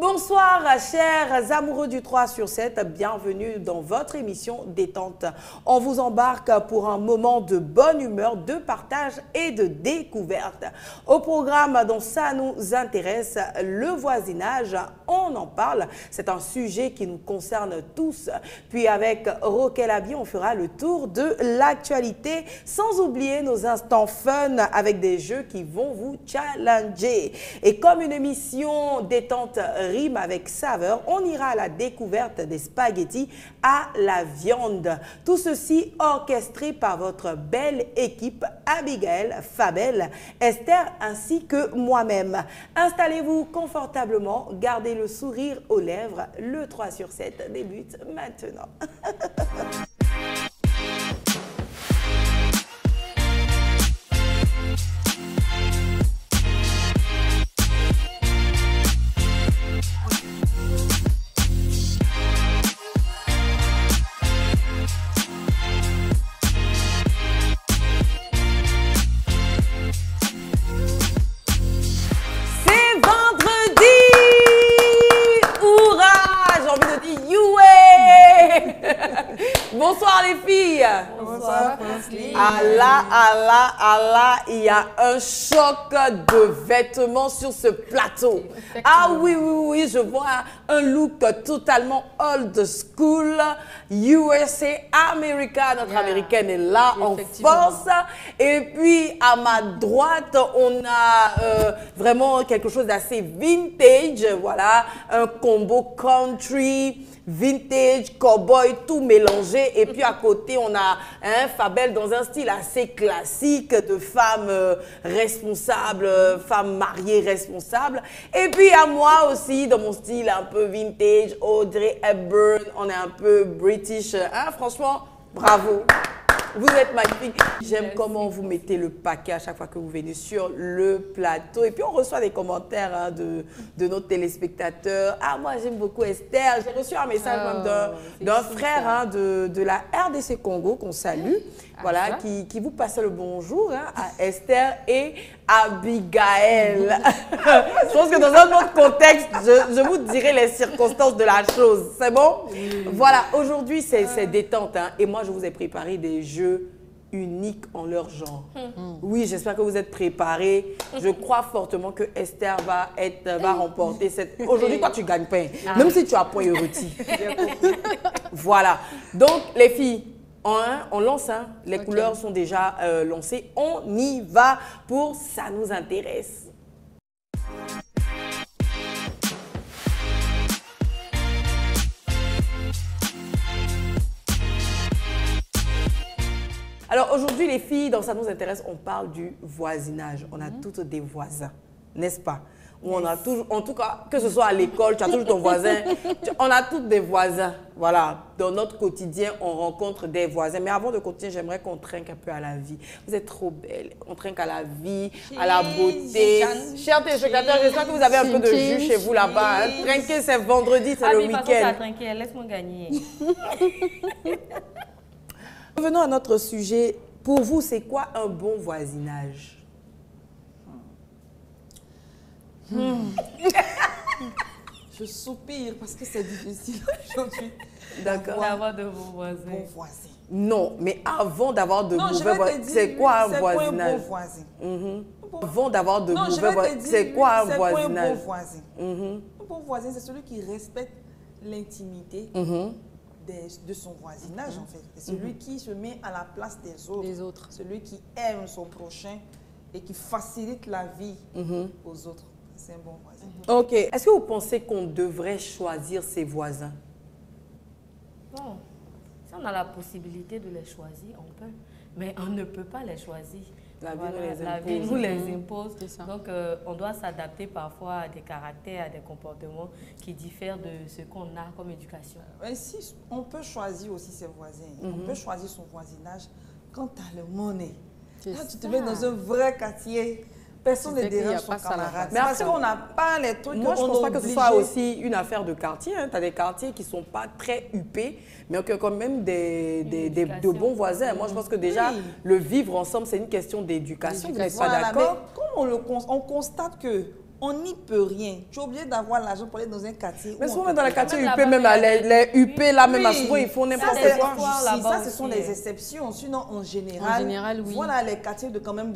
Bonsoir, chers amoureux du 3 sur 7. Bienvenue dans votre émission Détente. On vous embarque pour un moment de bonne humeur, de partage et de découverte. Au programme dont ça nous intéresse, le voisinage, on en parle. C'est un sujet qui nous concerne tous. Puis avec Roquel Abi, on fera le tour de l'actualité, sans oublier nos instants fun avec des jeux qui vont vous challenger. Et comme une émission détente rime avec saveur, on ira à la découverte des spaghettis à la viande. Tout ceci orchestré par votre belle équipe Abigail, Fabel, Esther ainsi que moi-même. Installez-vous confortablement, gardez le sourire aux lèvres. Le 3 sur 7 débute maintenant. Bonsoir les filles. Bonsoir. Allah, il y a un choc de vêtements sur ce plateau. Ah oui, je vois un look totalement old school, USA, America. Notre américaine est là en force. Et puis à ma droite, on a vraiment quelque chose d'assez vintage. Voilà, un combo country, vintage, cowboy, tout mélangé. Et puis à côté, on a un Fabel dans un style assez classique de femme responsable, femme mariée responsable. Et puis à moi aussi, dans mon style un peu vintage, Audrey Hepburn, on est un peu British. Hein? Franchement, bravo. Vous êtes magnifique. J'aime comment vous mettez le paquet à chaque fois que vous venez sur le plateau. Et puis, on reçoit des commentaires hein, de nos téléspectateurs. Ah, moi, j'aime beaucoup Esther. J'ai reçu un message d'un frère hein, de la RDC Congo qu'on salue. Voilà, qui vous passe le bonjour hein, à Esther et Abigail. Je pense que dans un autre contexte, je vous dirai les circonstances de la chose. C'est bon? Voilà, aujourd'hui, c'est détente. Hein, et moi, je vous ai préparé des jeux uniques en leur genre. Oui, j'espère que vous êtes préparés. Je crois fortement que Esther va remporter cette... Aujourd'hui, toi, tu gagnes pas. Même si tu as point rôti. Voilà. Donc, les filles, on lance, hein. Les couleurs sont déjà lancées. On y va pour ça nous intéresse. Alors aujourd'hui, les filles, dans ça nous intéresse, on parle du voisinage. On a toutes des voisins, n'est-ce pas? Où on a toujours, en tout cas, que ce soit à l'école, tu as toujours ton voisin. On a toutes des voisins. Voilà, dans notre quotidien, on rencontre des voisins. Mais avant de continuer, j'aimerais qu'on trinque un peu à la vie. Vous êtes trop belle. On trinque à la vie, à la beauté. Chers téléspectateurs, j'espère que vous avez un peu de jus chez vous là-bas. Hein. Trinquer, c'est vendredi, c'est le week-end. Laisse-moi gagner. Revenons à notre sujet. Pour vous, c'est quoi un bon voisinage? Je soupire parce que c'est difficile aujourd'hui. D'accord. D'avoir de bons voisins. Bon voisin. Non, mais avant d'avoir de mauvais voisins, c'est quoi un voisinage? Bon voisin. Avant d'avoir de mauvais voisins, c'est quoi un voisinage? Bon voisin. Un bon voisin, c'est celui qui respecte l'intimité de son voisinage, en fait. C'est celui qui se met à la place des autres. Celui qui aime son prochain et qui facilite la vie aux autres. C'est un bon voisin. Ok. Est-ce que vous pensez qu'on devrait choisir ses voisins? Bon, si on a la possibilité de les choisir, on peut. Mais on ne peut pas les choisir. La vie La vie nous les impose. Donc, on doit s'adapter parfois à des caractères, à des comportements qui diffèrent de ce qu'on a comme éducation. Mais si on peut choisir aussi ses voisins, on peut choisir son voisinage quand tu as le monnaie. Là, tu te mets dans un vrai quartier. Personne ne dérange son camarade. Mais parce qu'on n'a pas les trucs. Moi, je ne pense pas que ce soit aussi une affaire de quartier. Hein. Tu as des quartiers qui ne sont pas très huppés, mais qui ont quand même de bons voisins. Moi, je pense que déjà, le vivre ensemble, c'est une question d'éducation. Vous n'êtes pas d'accord? Comme on constate que on n'y peut rien. Tu es obligé d'avoir l'argent pour aller dans un quartier. Mais souvent, dans les quartiers UP, même les UP, là, même à souvent, ils font n'importe quoi. Ça, ce sont les exceptions. Sinon, en général, oui. Voilà les quartiers de quand même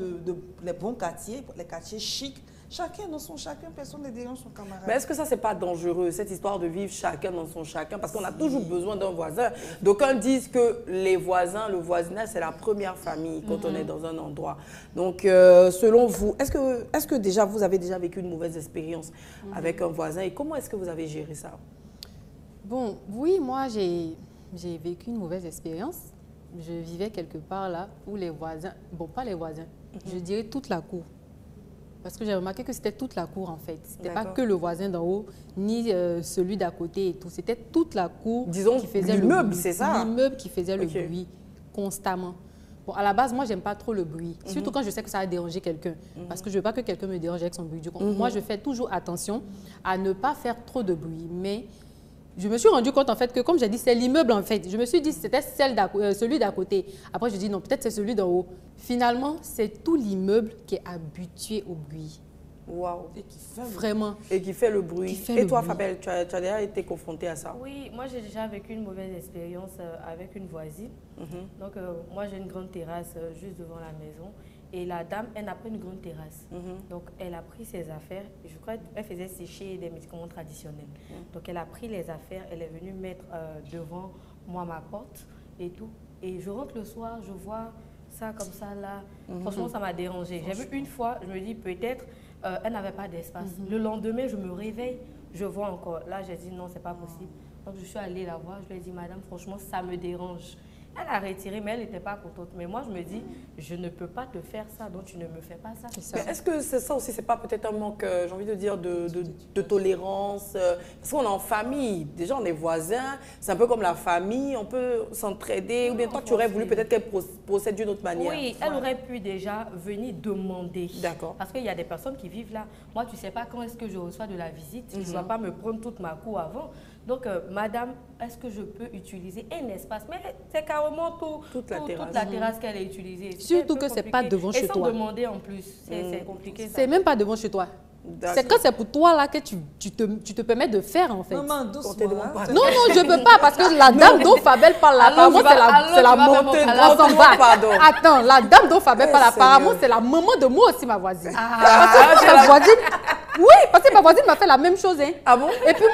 les bons quartiers, les quartiers chics. Chacun dans son chacun, personne ne dérange son camarade. Mais est-ce que ça, c'est pas dangereux, cette histoire de vivre chacun dans son chacun? Parce qu'on a toujours besoin d'un voisin. D'aucuns disent que les voisins, le voisinage, c'est la première famille quand on est dans un endroit. Donc, selon vous, est-ce que déjà, vous avez déjà vécu une mauvaise expérience avec un voisin? Et comment est-ce que vous avez géré ça? Bon, oui, moi, j'ai vécu une mauvaise expérience. Je vivais quelque part là où les voisins, bon, pas les voisins, je dirais toute la cour. Parce que j'ai remarqué que c'était toute la cour en fait. C'était pas que le voisin d'en haut, ni celui d'à côté et tout. C'était toute la cour qui faisait l'immeuble, c'est ça? L'immeuble qui faisait le bruit constamment. Bon, à la base, moi, j'aime pas trop le bruit. Surtout quand je sais que ça va déranger quelqu'un. Parce que je veux pas que quelqu'un me dérange avec son bruit. Du coup, moi, je fais toujours attention à ne pas faire trop de bruit. Mais je me suis rendu compte en fait que, comme j'ai dit, c'est l'immeuble en fait. Je me suis dit c'était celui d'à côté. Après, je dis non, peut-être c'est celui d'en haut. Finalement, c'est tout l'immeuble qui est habitué au bruit. Waouh. Et qui fait vraiment. Et qui fait le bruit. Et toi, Fabel, tu as déjà été confrontée à ça? Oui, moi j'ai déjà vécu une mauvaise expérience avec une voisine. Donc, moi j'ai une grande terrasse juste devant la maison. Et la dame, elle n'a pas une grande terrasse. Donc, elle a pris ses affaires. Je crois qu'elle faisait sécher des médicaments traditionnels. Donc, elle a pris les affaires. Elle est venue mettre devant moi ma porte et tout. Et je rentre le soir, je vois ça comme ça là. Franchement, ça m'a dérangée. J'ai vu une fois, je me dis peut-être, elle n'avait pas d'espace. Le lendemain, je me réveille, je vois encore. Là, j'ai dit non, c'est pas possible. Donc, je suis allée la voir. Je lui ai dit, madame, franchement, ça me dérange. Elle a retiré, mais elle n'était pas contente. Mais moi, je me dis, je ne peux pas te faire ça, donc tu ne me fais pas ça. Mais est-ce que c'est ça aussi, c'est pas peut-être un manque, j'ai envie de dire, de tolérance? Parce qu'on est en famille, déjà on est voisins, c'est un peu comme la famille, on peut s'entraider. Ou bien toi, tu aurais voulu peut-être qu'elle procède d'une autre manière? Oui, elle aurait pu déjà venir demander. D'accord. Parce qu'il y a des personnes qui vivent là. Moi, tu ne sais pas quand est-ce que je reçois de la visite. Je ne dois pas me prendre toute ma cour avant. Donc, madame, est-ce que je peux utiliser un espace? Mais c'est carrément toute la terrasse qu'elle a utilisée. Surtout que ce n'est pas devant chez toi. Et sans demander en plus, c'est compliqué. C'est même pas devant chez toi. C'est quand c'est pour toi là que tu te permets de faire en fait. Maman, doucement. Non, je ne peux pas parce que la dame dont Fabel parle apparemment c'est la maman. Attends, la dame dont Fabel parle apparemment c'est la maman de moi aussi, ma voisine. Parce que ma voisine, oui, parce que ma voisine m'a fait la même chose. Hein. Ah bon? Et puis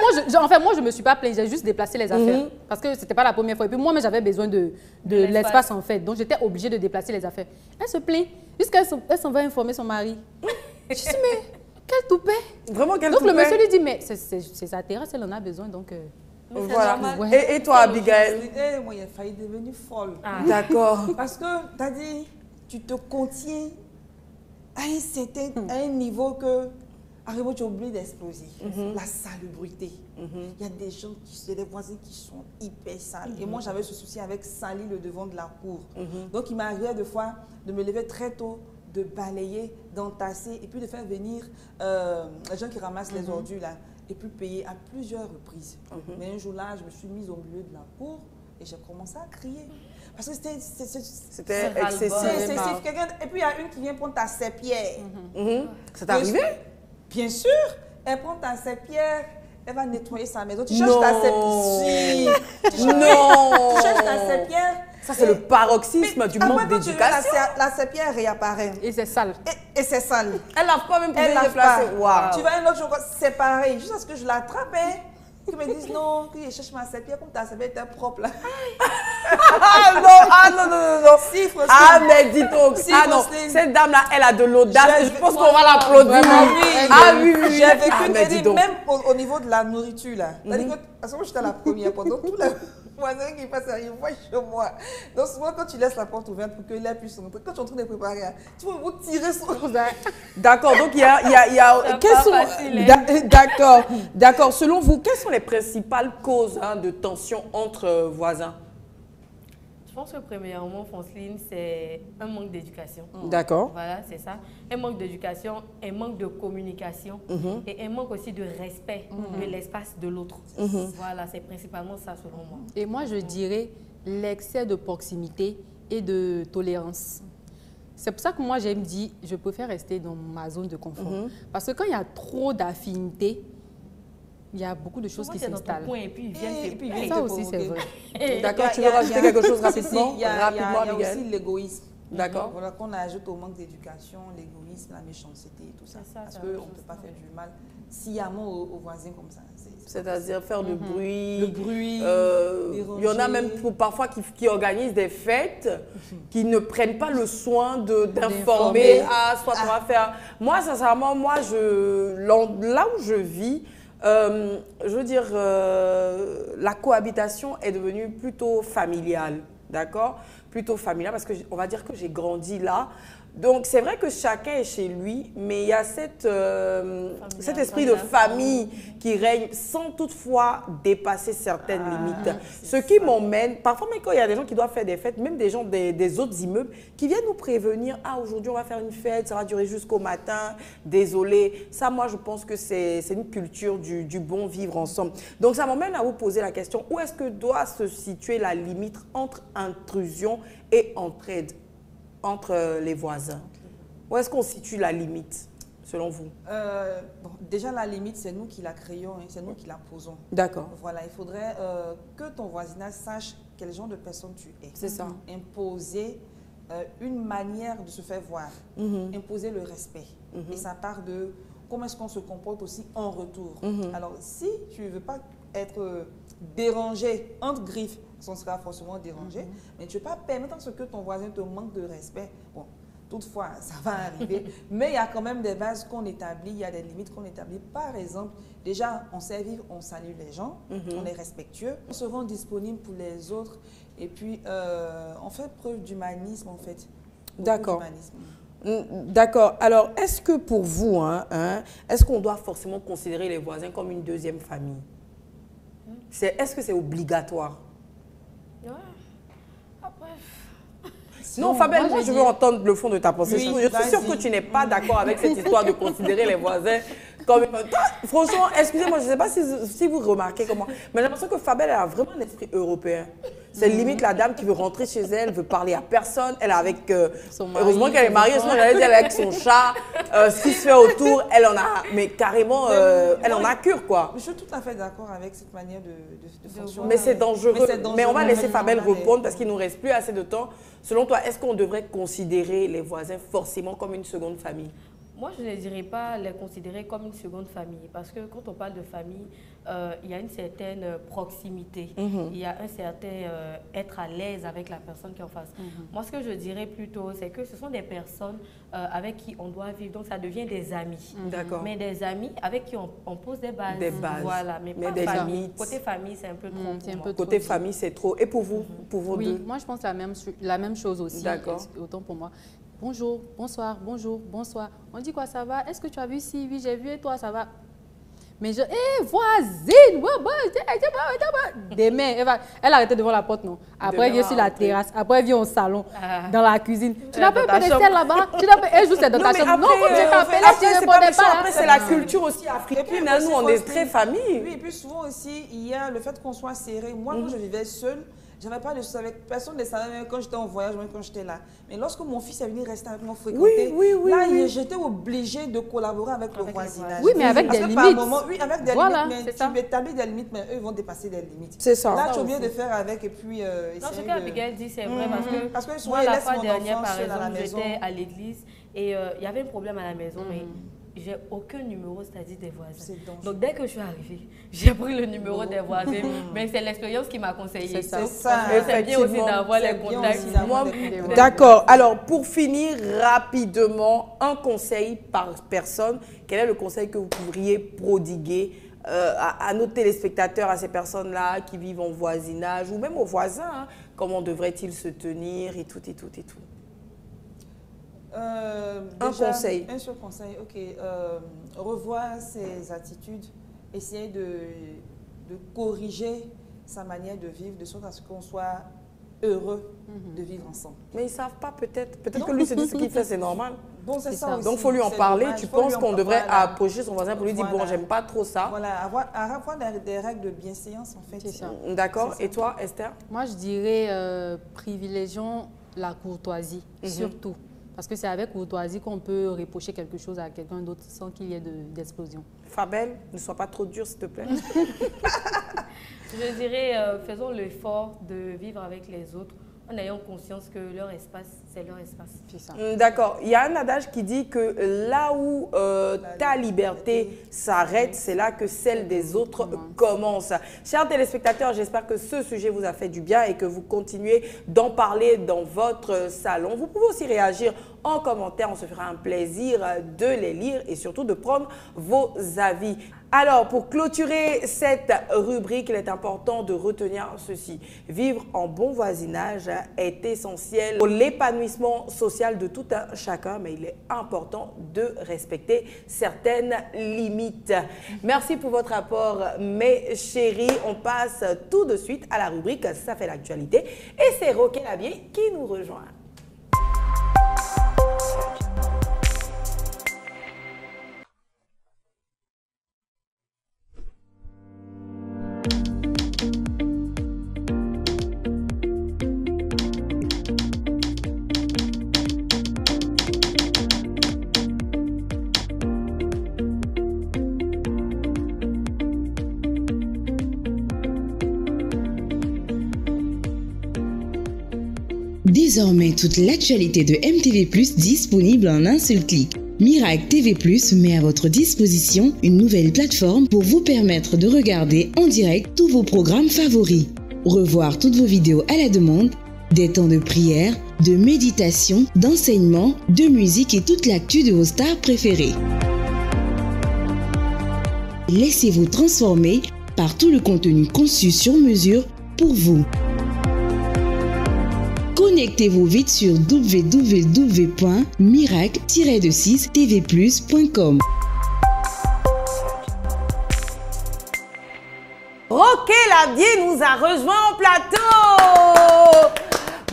moi je me suis pas plainte, j'ai juste déplacé les affaires parce que c'était pas la première fois. Et puis moi j'avais besoin de l'espace en fait, donc j'étais obligée de déplacer les affaires. Elle se plaint jusqu'à elle s'en va informer son mari. Je dis mais quel toupet! Vraiment, quel donc toupet? le monsieur lui dit, mais c'est sa terrasse, elle en a besoin, donc... voilà. Ouais. Et toi, Abigail? Moi, il a failli devenir folle. D'accord. Parce que, t'as dit, tu te contiens à un niveau que, arrive, tu oublies d'exploser. La salubrité. Il y a des gens, des voisins qui sont hyper sales. Et moi, j'avais ce souci avec salir le devant de la cour. Donc, il m'arrivait des fois de me lever très tôt, de balayer, d'entasser et puis de faire venir les gens qui ramassent les ordures là et puis payer à plusieurs reprises. Mais un jour là, je me suis mise au milieu de la cour et j'ai commencé à crier. Parce que c'était excessif. Et puis il y a une qui vient prendre ta serpillère. C'est arrivé? Bien sûr. Elle prend ta serpillère, elle va nettoyer sa maison. Tu cherches ta serpillère. Non. Tu cherches ta serpillère. Ça, c'est le paroxysme du manque d'éducation. La serpillère réapparaît. Et c'est sale. Et c'est sale. Elle lave pas même pour se déplacer. Wow. Tu vas un autre jour, c'est pareil. Jusqu'à ce que je l'attrape, qu'ils me disent non, que je cherche ma serpillère, comme ta serpillère était propre là. non. Si, Frosline. Ah, mais dis donc. Si, non, cette dame-là, elle a de l'audace. Je pense qu'on va l'applaudir. Oui. J'ai vécu, même au niveau de la nourriture là. C'est-à-dire que, parce que moi, j'étais la première pendant tout le voisin qui passe, il voit chez moi. Donc souvent, quand tu laisses la porte ouverte pour que l'air puisse rentrer, quand tu es en train de préparer, tu vas vous tirer sur D'accord, donc il y a D'accord. Selon vous, quelles sont les principales causes de tension entre voisins? Je pense que premièrement, Franceline, c'est un manque d'éducation. D'accord. Voilà, c'est ça. Un manque d'éducation, un manque de communication et un manque aussi de respect de l'espace de l'autre. Voilà, c'est principalement ça selon moi. Et moi, je dirais l'excès de proximité et de tolérance. C'est pour ça que moi, j'aime dire, je préfère rester dans ma zone de confort. Parce que quand il y a trop d'affinités, il y a beaucoup de choses qui s'installent. Et puis ils viennent ça aussi, c'est vrai. D'accord, tu veux rajouter quelque chose rapidement? Il y a aussi l'égoïsme. D'accord. Voilà, qu'on ajoute au manque d'éducation, l'égoïsme, la méchanceté, tout ça. Parce qu'on ne peut pas faire du mal sciemment aux voisins comme ça. C'est-à-dire faire du bruit. Le bruit. Il y en a même parfois qui organisent des fêtes, qui ne prennent pas le soin d'informer. Ah, soit on va faire. Moi, sincèrement, là où je vis, je veux dire, la cohabitation est devenue plutôt familiale, d'accord? Plutôt familiale parce qu'on va dire que j'ai grandi là. Donc, c'est vrai que chacun est chez lui, mais il y a cet esprit de famille qui règne sans toutefois dépasser certaines limites. Ce qui m'emmène, parfois même quand il y a des gens qui doivent faire des fêtes, même des gens des autres immeubles, qui viennent nous prévenir, ah aujourd'hui on va faire une fête, ça va durer jusqu'au matin, désolé. Ça, moi je pense que c'est une culture du bon vivre ensemble. Donc ça m'emmène à vous poser la question, où est-ce que doit se situer la limite entre intrusion et entraide entre les voisins? Où est-ce qu'on situe la limite, selon vous? Bon, déjà, la limite, c'est nous qui la créons, hein, c'est nous qui la posons. D'accord. Voilà, il faudrait que ton voisinage sache quel genre de personne tu es. C'est ça. Imposer une manière de se faire voir, imposer le respect. Et ça part de comment est-ce qu'on se comporte aussi en retour. Alors, si tu ne veux pas être dérangé, entre griffes, on sera forcément dérangé, mais tu ne peux pas permettre à ce que ton voisin te manque de respect. Bon, toutefois, ça va arriver, mais il y a quand même des bases qu'on établit, il y a des limites qu'on établit. Par exemple, déjà, on sait vivre, on salue les gens, on est respectueux, on se rend disponible pour les autres, et puis on fait preuve d'humanisme, en fait. D'accord. D'accord. Alors, est-ce que pour vous, est-ce qu'on doit forcément considérer les voisins comme une deuxième famille? Est-ce que c'est obligatoire? Ouais. Après... Non, Fabelle, moi je veux entendre le fond de ta pensée. Oui, je suis sûre que tu n'es pas d'accord avec cette histoire de considérer les voisins comme... Franchement, excusez-moi, je ne sais pas si vous remarquez comment, mais j'ai l'impression que Fabelle a vraiment un esprit européen. C'est limite la dame qui veut rentrer chez elle, veut parler à personne. Elle est avec... heureusement qu'elle est mariée, sinon j'allais dire elle est avec son chat. Ce qui se fait autour, elle en a... Mais carrément, elle en a cure, quoi. Je suis tout à fait d'accord avec cette manière de fonctionner. Mais c'est dangereux. Mais on va laisser Fabelle répondre parce qu'il ne nous reste plus assez de temps. Selon toi, est-ce qu'on devrait considérer les voisins forcément comme une seconde famille? Moi, je ne dirais pas les considérer comme une seconde famille parce que quand on parle de famille, il y a une certaine proximité, il y a un certain être à l'aise avec la personne qui est en face. Moi, ce que je dirais plutôt, c'est que ce sont des personnes avec qui on doit vivre, donc ça devient des amis. D'accord. Mais des amis avec qui on pose des bases. Des bases. Voilà, mais pas des famille. limites. Côté famille, c'est un peu trop pour moi. Côté famille, c'est trop. Et pour vous, Oui, deux? moi je pense la même chose aussi. D'accord. Autant pour moi. Bonjour, bonsoir, bonjour, bonsoir. On dit quoi, ça va? Est-ce que tu as vu? Si, oui, j'ai vu et toi, ça va? Mais je, voisine, demain, elle arrêtait devant la porte, non? Après, elle vient sur la terrasse, après, elle vient au salon, dans la cuisine. Tu n'as pas un peu de sel là-bas? Elle joue, c'est dans ta chambre. Non, comme je t'appelais, tu ne répondais pas. Après, c'est la culture aussi africaine. Nous, on est très famille. Oui, et puis souvent aussi, il y a le fait qu'on soit serré. Moi, quand je vivais seule, je n'avais pas de soucis avec personne, ne savait même quand j'étais en voyage, même quand j'étais là. Mais lorsque mon fils est venu rester avec moi, fréquenter, j'étais obligée de collaborer avec le voisinage. Oui, mais avec des limites. Par moment, oui, avec des voilà, limites, mais tu établis des limites, mais eux vont dépasser des limites. C'est ça. Là, tu es obligé de faire avec et puis non, ce qu'Abigail dit, c'est vrai parce que moi, la fois dernière, par exemple, j'étais à l'église et il y avait un problème à la maison, mais j'ai aucun numéro, c'est-à-dire des voisins. Donc, dès que je suis arrivée, j'ai pris le numéro des voisins. Mais c'est l'expérience qui m'a conseillé. C'est ça. C'est bien aussi d'avoir les contacts. D'accord. Alors, pour finir rapidement, un conseil par personne. Quel est le conseil que vous pourriez prodiguer à nos téléspectateurs, à ces personnes-là qui vivent en voisinage ou même aux voisins? Comment devraient-ils se tenir et tout, et tout, et tout? Un conseil. Un seul conseil, ok. Revoir ses attitudes, essayer de corriger sa manière de vivre, de sorte à ce qu'on soit heureux de vivre ensemble. Mais ils ne savent pas peut-être. Peut-être que lui se dit ce qu'il fait, c'est normal. Bon, c'est ça aussi. Donc, il faut lui en parler. Tu penses qu'on devrait approcher son voisin pour lui dire, bon, j'aime pas trop ça. Voilà, avoir des règles de bienséance, en fait. C'est ça. D'accord. Et toi, Esther? Moi, je dirais privilégions la courtoisie, surtout. Parce que c'est avec courtoisie qu'on peut reprocher quelque chose à quelqu'un d'autre sans qu'il y ait d'explosion. Fabel, ne sois pas trop dur, s'il te plaît. Je dirais, faisons l'effort de vivre avec les autres en ayant conscience que leur espace, c'est leur espace. C'est ça. D'accord. Il y a un adage qui dit que là où ta liberté s'arrête, c'est là que celle des autres commence. Chers téléspectateurs, j'espère que ce sujet vous a fait du bien et que vous continuez d'en parler dans votre salon. Vous pouvez aussi réagir en commentaire. On se fera un plaisir de les lire et surtout de prendre vos avis. Alors, pour clôturer cette rubrique, il est important de retenir ceci. Vivre en bon voisinage est essentiel pour l'épanouissement social de tout un chacun, mais il est important de respecter certaines limites. Merci pour votre apport, mes chéris. On passe tout de suite à la rubrique « Ça fait l'actualité » et c'est Roquet Labier qui nous rejoint. Désormais, toute l'actualité de MTV+, disponible en un seul clic. Mirac TV+, met à votre disposition une nouvelle plateforme pour vous permettre de regarder en direct tous vos programmes favoris. Revoir toutes vos vidéos à la demande, des temps de prière, de méditation, d'enseignement, de musique et toute l'actu de vos stars préférées. Laissez-vous transformer par tout le contenu conçu sur mesure pour vous. Connectez-vous vite sur www.mirac-tvplus.com. Roquet Labier nous a rejoint en plateau.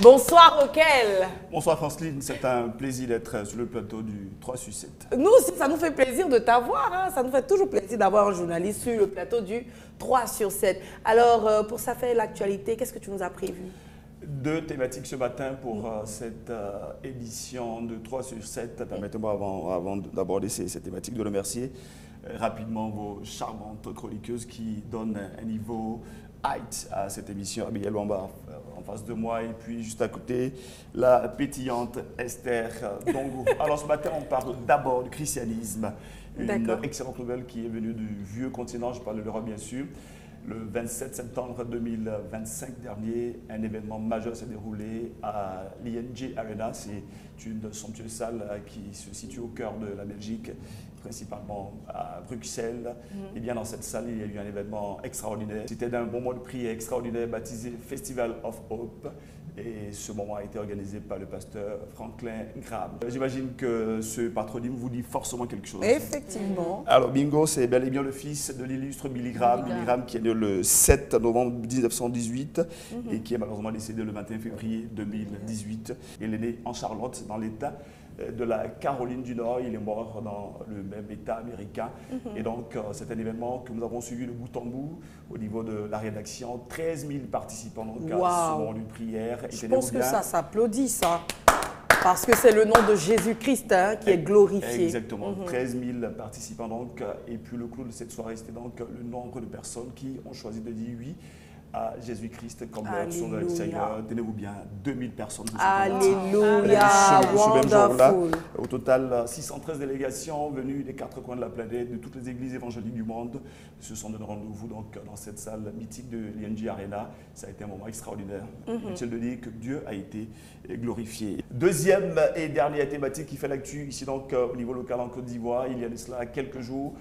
Bonsoir Roquel. Bonsoir Franceline, c'est un plaisir d'être sur le plateau du 3 sur 7. Nous aussi, ça nous fait plaisir de t'avoir. Hein. Ça nous fait toujours plaisir d'avoir un journaliste sur le plateau du 3 sur 7. Alors, pour ça fait l'actualité, qu'est-ce que tu nous as prévu? Deux thématiques ce matin pour cette édition de 3 sur 7. Permettez-moi, avant d'aborder ces thématiques, de remercier rapidement vos charmantes chroniqueuses qui donnent un niveau height à cette émission. Abigail Wamba en face de moi et puis juste à côté, la pétillante Esther Dongo. Alors ce matin, on parle d'abord du christianisme. Une excellente nouvelle qui est venue du vieux continent, je parle de l'Europe bien sûr. Le 27 septembre 2025 dernier, un événement majeur s'est déroulé à l'ING Arena. C'est une somptueuse salle qui se situe au cœur de la Belgique, principalement à Bruxelles. Et bien dans cette salle, il y a eu un événement extraordinaire. C'était un moment de prière extraordinaire baptisé Festival of Hope. Et ce moment a été organisé par le pasteur Franklin Graham. J'imagine que ce patronyme vous dit forcément quelque chose. Effectivement. Alors Bingo, c'est bel et bien le fils de l'illustre Billy Graham. Billy Graham qui est né le 7 novembre 1918 et qui est malheureusement décédé le 21 février 2018. Il est né en Charlotte, dans l'État de la Caroline du Nord. Il est mort dans le même État américain. Et donc, c'est un événement que nous avons suivi de bout en bout au niveau de la rédaction. 13 000 participants donc, à ce moment d'une prière. Je pense que ça s'applaudit, ça. Parce que c'est le nom de Jésus-Christ hein, qui est glorifié. Exactement. 13 000 participants donc. Et puis le clou de cette soirée, c'était donc le nombre de personnes qui ont choisi de dire oui à Jésus-Christ comme leur sauveur et Seigneur. Tenez-vous bien, 2000 personnes. Alléluia, ce même jour-là, wonderful. au total, 613 délégations venues des 4 coins de la planète, de toutes les églises évangéliques du monde, se sont donné rendez-vous donc dans cette salle mythique de l'ING Arena. Ça a été un moment extraordinaire. Inutile de dire que Dieu a été glorifié. Deuxième et dernière thématique qui fait l'actu ici donc au niveau local en Côte d'Ivoire. Il y a de cela quelques jours,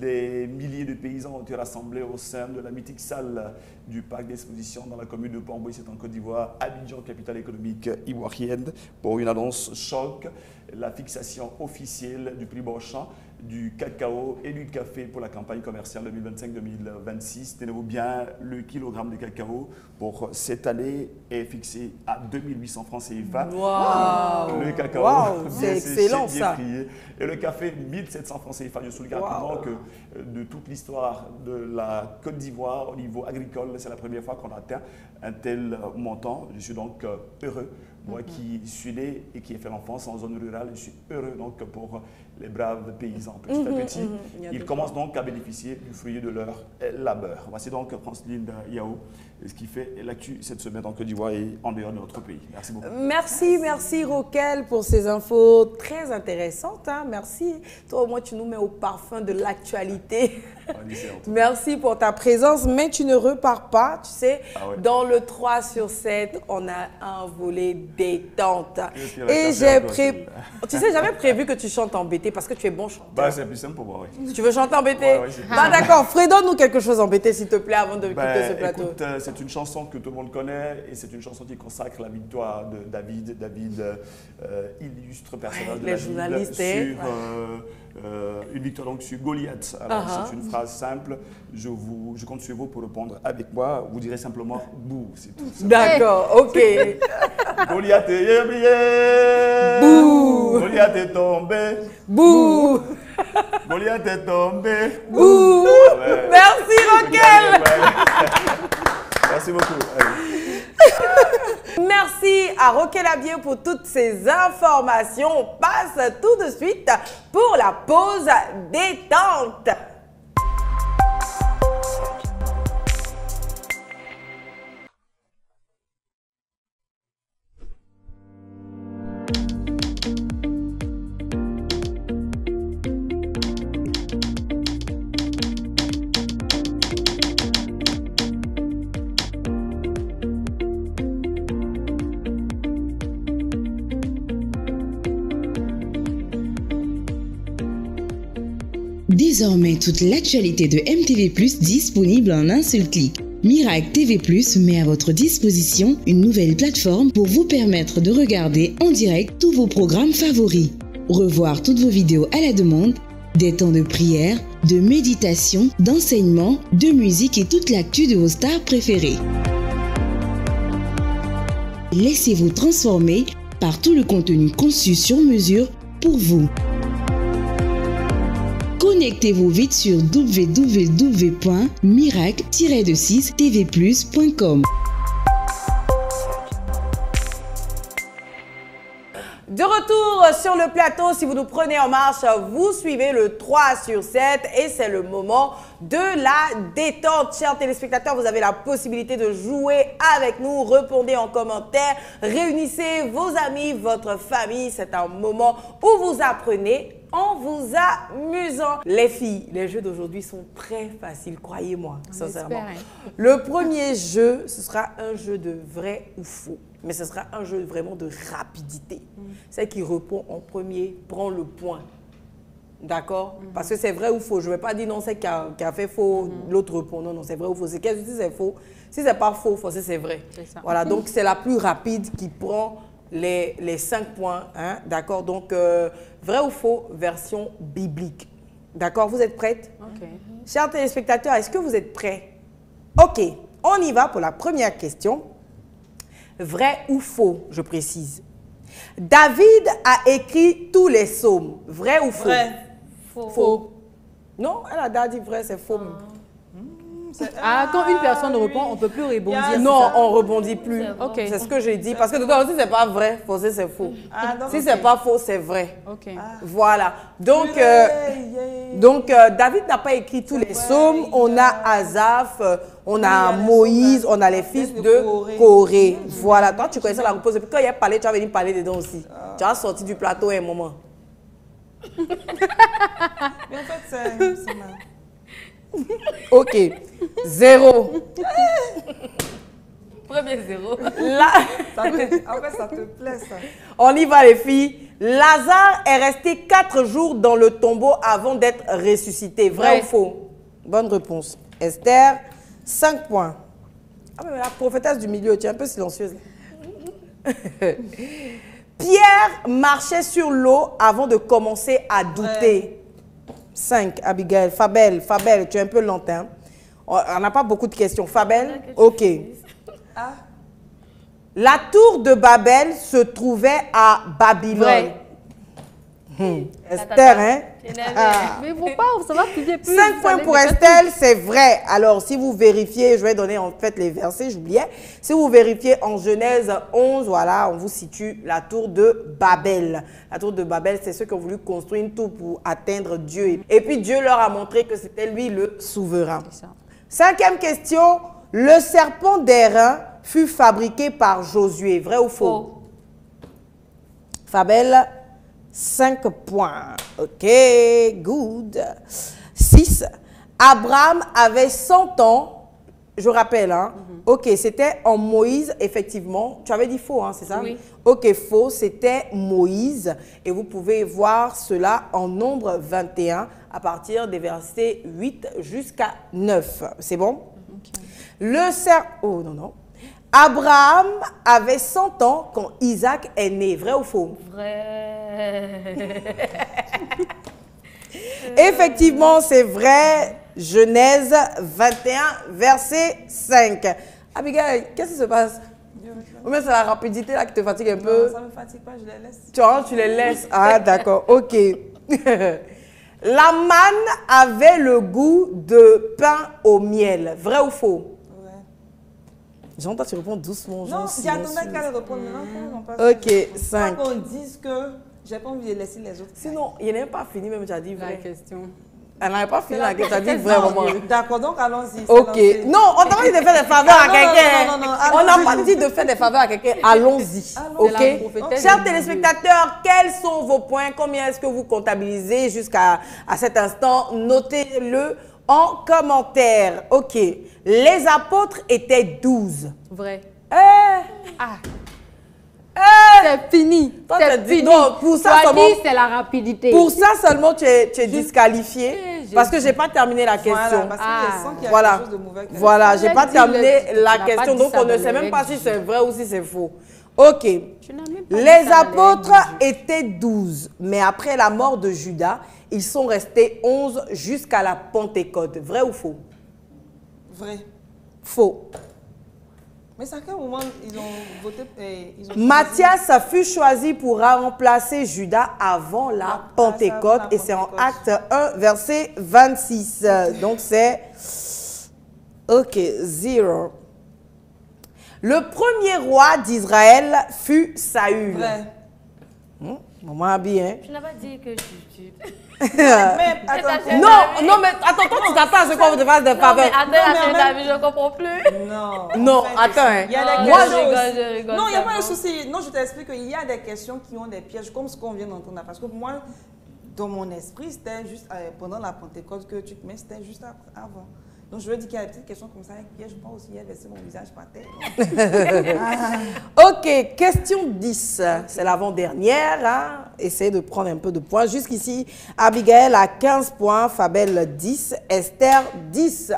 des milliers de paysans ont été rassemblés au sein de la mythique salle du parc d'exposition dans la commune de Port-Bouilly, c'est en Côte d'Ivoire, Abidjan, capitale économique ivoirienne, pour une annonce choc, la fixation officielle du prix Beauchamp, du cacao et du café pour la campagne commerciale 2025-2026. Tenez-vous bien, le kilogramme de cacao pour cette année est fixé à 2800 francs CFA. Wow. Le cacao, c'est excellent ça. Prié. Et le café, 1700 francs CFA. Je souligne rapidement que de toute l'histoire de la Côte d'Ivoire au niveau agricole, c'est la première fois qu'on atteint un tel montant. Je suis donc heureux Moi qui suis né et qui ai fait l'enfance en zone rurale, je suis heureux donc pour les braves paysans. Petit à petit, ils commencent donc à bénéficier du fruit de leur labeur. Voici donc Franceline Yao, ce qui fait l'actu cette semaine en Côte d'Ivoire et en dehors de notre pays. Merci beaucoup. Merci Roquel pour ces infos très intéressantes. Hein. Merci. Toi au moins tu nous mets au parfum de l'actualité. Merci pour ta présence, mais tu ne repars pas, tu sais. Dans le 3 sur 7, on a un volet détente. Et j'ai prévu... Tu sais, j'avais prévu que tu chantes en BT parce que tu es bon chanteur. Bah, c'est plus simple pour moi, oui. Tu veux chanter en BT? Bah d'accord, Fredonne-nous quelque chose en BT s'il te plaît avant de quitter ce plateau. Écoute, c'est une chanson que tout le monde connaît et c'est une chanson qui consacre la victoire de David. David, illustre personnage de la journalistes sur une victoire donc sur Goliath. Alors, c'est une phrase simple. Je compte sur vous pour répondre avec moi. Vous direz simplement bouh, c'est tout. D'accord, ok. Goliath est brillé. Bouh. Goliath est tombé. Bouh. Goliath est tombé. Bouh. Merci Roquel. Merci beaucoup. Merci à Roquel Abier pour toutes ces informations. On passe tout de suite pour la pause détente. Désormais, toute l'actualité de MTV+, disponible en un seul clic. Mirac TV+, met à votre disposition une nouvelle plateforme pour vous permettre de regarder en direct tous vos programmes favoris. Revoir toutes vos vidéos à la demande, des temps de prière, de méditation, d'enseignement, de musique et toute l'actu de vos stars préférées. Laissez-vous transformer par tout le contenu conçu sur mesure pour vous. Connectez-vous vite sur www.mirac-tvplus.com. De retour sur le plateau, si vous nous prenez en marche, vous suivez le 3 sur 7 et c'est le moment de la détente. Chers téléspectateurs, vous avez la possibilité de jouer avec nous, répondez en commentaire, réunissez vos amis, votre famille. C'est un moment où vous apprenez en vous amusant. Les filles, les jeux d'aujourd'hui sont très faciles, croyez-moi, sincèrement. Le premier jeu, ce sera un jeu de vrai ou faux. Mais ce sera un jeu vraiment de rapidité. Celle qui répond en premier prend le point. D'accord? Parce que c'est vrai ou faux. Je ne vais pas dire non, c'est qui a fait faux, l'autre répond. Non, non, c'est vrai ou faux. C'est qu'est-ce que si c'est faux? Si c'est pas faux, c'est vrai. Voilà, donc c'est la plus rapide qui prend les 5 points. Hein? D'accord? Donc, vrai ou faux, version biblique. D'accord? Vous êtes prêtes? Chers téléspectateurs, est-ce que vous êtes prêts? Ok, on y va pour la première question. Vrai ou faux, je précise. David a écrit tous les psaumes. Vrai ou faux? Vrai. Faux. Non, elle a dit vrai, c'est faux. Quand une personne répond, on ne peut plus rebondir. Non, on ne rebondit plus. C'est ce que j'ai dit. Parce que dedans aussi, ce n'est pas vrai. Faux, c'est faux. Si ce n'est pas faux, c'est vrai. Voilà. Donc, David n'a pas écrit tous les psaumes. On a Asaph, on a Moïse, on a les fils de Corée. Voilà. Toi, tu connaissais la réponse. Et puis quand il a parlé, tu as venu parler dedans aussi. Tu as sorti du plateau à un moment. Mais en fait, c'est mal. Ok, 0. Premier 0. Là, En fait, ça te plaît, ça. on y va, les filles. Lazare est resté 4 jours dans le tombeau avant d'être ressuscité. Vrai ou faux? Bonne réponse. Esther, 5 points. Ah, mais la prophétesse du milieu, tu es un peu silencieuse. Pierre marchait sur l'eau avant de commencer à douter. 5, Abigail. Fabel, tu es un peu lente. Hein? On n'a pas beaucoup de questions. Fabel, ok. La tour de Babel se trouvait à Babylone. Esther, hein? Mais faut pas, ça va plier plus. 5 points pour Estelle, c'est vrai. Alors, si vous vérifiez, je vais donner en fait les versets, j'oubliais. Si vous vérifiez en Genèse 11, voilà, on vous situe la tour de Babel. La tour de Babel, c'est ceux qui ont voulu construire une tour pour atteindre Dieu. Et puis, Dieu leur a montré que c'était lui le souverain. 5e question. Le serpent d'airain fut fabriqué par Josué. Vrai ou faux? Fabel, 5 points. OK, good. 6. Abraham avait 100 ans. Je rappelle, hein? OK, c'était en Moïse, effectivement. Tu avais dit faux, hein, c'est ça? Oui. OK, faux, c'était Moïse. Et vous pouvez voir cela en Nombre 21 à partir des versets 8 jusqu'à 9. C'est bon? Le serpent... Oh, non, non. Abraham avait 100 ans quand Isaac est né. Vrai ou faux? Vrai. Effectivement, c'est vrai. Genèse 21, verset 5. Abigail, qu'est-ce qui se passe? Ou bien c'est la rapidité là qui te fatigue un peu? Non, ça ne me fatigue pas, je les laisse. Tu les laisses? Ah, d'accord. OK. La manne avait le goût de pain au miel. Vrai ou faux? J'entends, tu réponds doucement. Non, j'attendais qu'elle réponde maintenant. Ok, 5. Pas qu'on dise que j'ai pas envie de laisser les autres. Sinon, il n'est pas fini, même tu as dit vrai. La question. Elle n'avait pas fini la question, tu as dit vrai vraiment. D'accord, donc allons-y. Ok. Non, on t'a pas dit de faire des faveurs à quelqu'un. non, On n'a pas dit de faire des faveurs à quelqu'un. Allons-y. Ok. Chers téléspectateurs, quels sont vos points? Combien est-ce que vous comptabilisez jusqu'à cet instant? Notez-le en commentaire. Ok. Les apôtres étaient 12. Vrai. Ah. C'est fini. C'est fini. Non, pour ça seulement, c'est la rapidité. pour ça seulement, tu es disqualifié. Parce que je n'ai pas terminé la question. Voilà, parce qu'il sent qu'il y a Voilà. quelque chose de mauvais. Voilà, je n'ai pas terminé la question. Donc, on ne sait sait même pas si règles. c'est vrai ou si c'est faux. Ok. Tu n'as même pas dit Les ça dans apôtres les règles. étaient 12. Mais après la mort de Judas, ils sont restés 11 jusqu'à la Pentecôte. Vrai ou faux? Vrai. Faux. Mais c'est à quel moment ils ont voté ils ont Matthias fut choisi pour remplacer Judas avant la Pentecôte. Et c'est en Acte 1, verset 26. Donc c'est... Ok, 0. Le premier roi d'Israël fut Saül. Vrai. Maman bien. Tu n'as pas dit que tu... Mais attends. Non, mais attends, toi tu t'attends à ce qu'on te fasse des Non, mais faveurs. attends, je ne comprends plus. Non. Non, en fait, attends, hein. Il y a des Moi, questions je rigole, aussi. je rigole, Non, il n'y a ça pas de va. souci. Non, je t'explique qu'il y a des questions qui ont des pièges, comme ce qu'on vient d'entendre. Parce que moi, dans mon esprit, c'était juste pendant la Pentecôte que tu te mets, c'était juste avant. Donc, je veux dire qu'il y a des petites questions comme ça avec piège. Je pense aussi qu'il a laissé mon visage par terre. Ok, question 10. C'est l'avant-dernière. Hein. Essayez de prendre un peu de points. Jusqu'ici, Abigail a 15 points, Fabel 10, Esther 10.